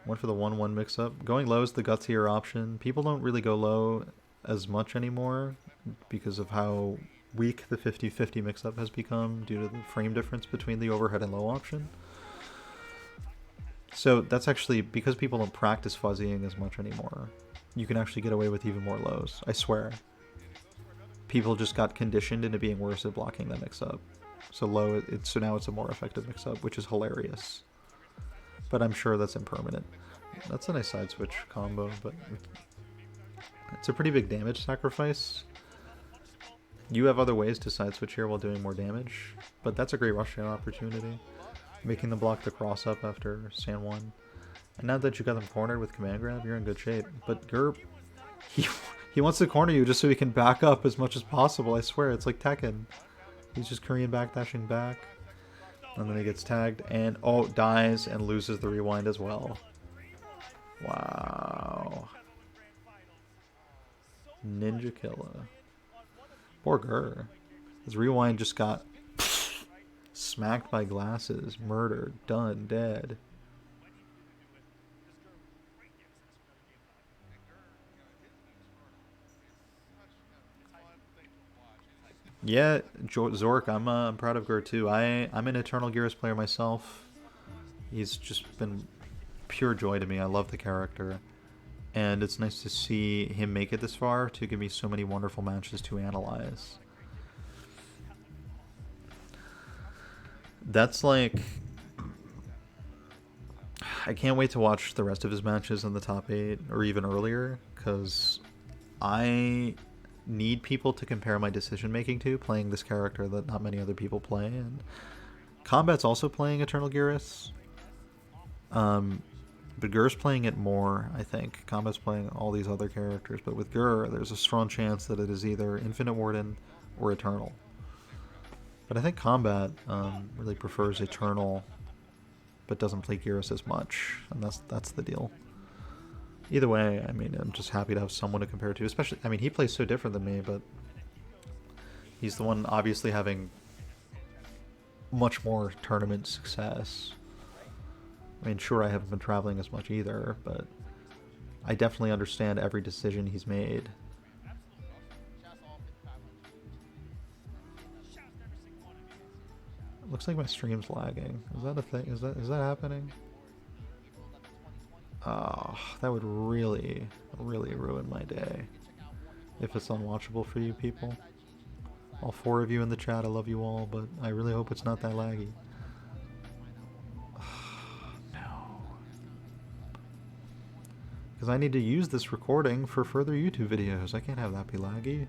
went for the 1-1 mix-up. Going low is the gutsier option. People don't really go low as much anymore because of how weak the 50-50 mix-up has become due to the frame difference between the overhead and low option. So that's actually, because people don't practice fuzzying as much anymore, you can actually get away with even more lows, I swear. People just got conditioned into being worse at blocking that mix-up. So low, so now it's a more effective mix-up, which is hilarious. But I'm sure that's impermanent. That's a nice side switch combo, but it's a pretty big damage sacrifice. You have other ways to side switch here while doing more damage, but that's a great rush down opportunity. Making them block the cross up after San 1. And now that you got them cornered with command grab, you're in good shape. But Grr, he wants to corner you just so he can back up as much as possible, I swear. It's like Tekken. He's just Korean backdashing back. And then he gets tagged and, oh, dies and loses the rewind as well. Wow. Ninjakilla. Poor Grr. His rewind just got smacked by glasses, murdered, done, dead. Yeah, Zork, I'm proud of Grr too. I'm an Eternal Geras player myself. He's just been pure joy to me. I love the character. And it's nice to see him make it this far to give me so many wonderful matches to analyze. That's like... I can't wait to watch the rest of his matches in the top 8 or even earlier, because I need people to compare my decision making to playing this character that not many other people play. And Combat's also playing Eternal Geras, but Grr's playing it more, I think. Combat's playing all these other characters, but with Grr there's a strong chance that it is either Infinite Warden or Eternal. But I think Combat really prefers Eternal, but doesn't play Geras as much, and that's the deal. Either way, I mean, I'm just happy to have someone to compare to, especially, I mean, he plays so different than me, but he's the one obviously having much more tournament success. I mean, sure, I haven't been traveling as much either, but I definitely understand every decision he's made. It looks like my stream's lagging. Is that a thing? Is that happening? Oh, that would really, really ruin my day if it's unwatchable for you people. All 4 of you in the chat, I love you all, but I really hope it's not that laggy. No. Because I need to use this recording for further YouTube videos. I can't have that be laggy.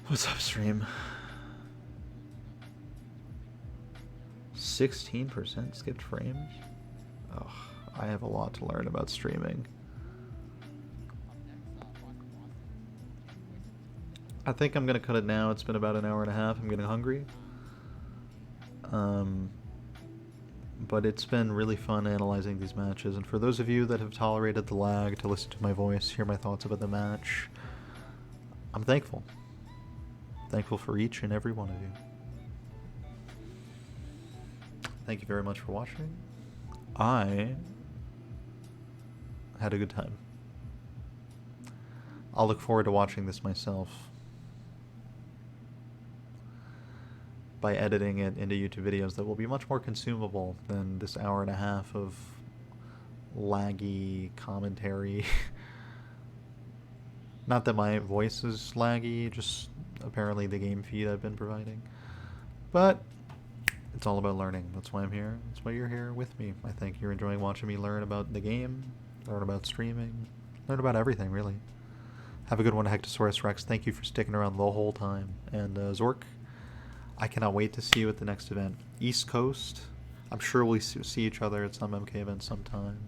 What's up, stream? 16% skipped frames? Ugh, I have a lot to learn about streaming. I think I'm gonna cut it now. It's been about an hour and a half. I'm getting hungry. But it's been really fun analyzing these matches, and for those of you that have tolerated the lag to listen to my voice, hear my thoughts about the match, I'm thankful. Thankful for each and every one of you. Thank you very much for watching. I had a good time. I'll look forward to watching this myself by editing it into YouTube videos that will be much more consumable than this hour and a half of laggy commentary. Not that my voice is laggy, just apparently the game feed I've been providing. But it's all about learning. That's why I'm here. That's why you're here with me. I think you're enjoying watching me learn about the game, learn about streaming, learn about everything, really. Have a good one, Hectosaurus Rex. Thank you for sticking around the whole time. And Zork, I cannot wait to see you at the next event. East Coast, I'm sure we'll see each other at some MK event sometime.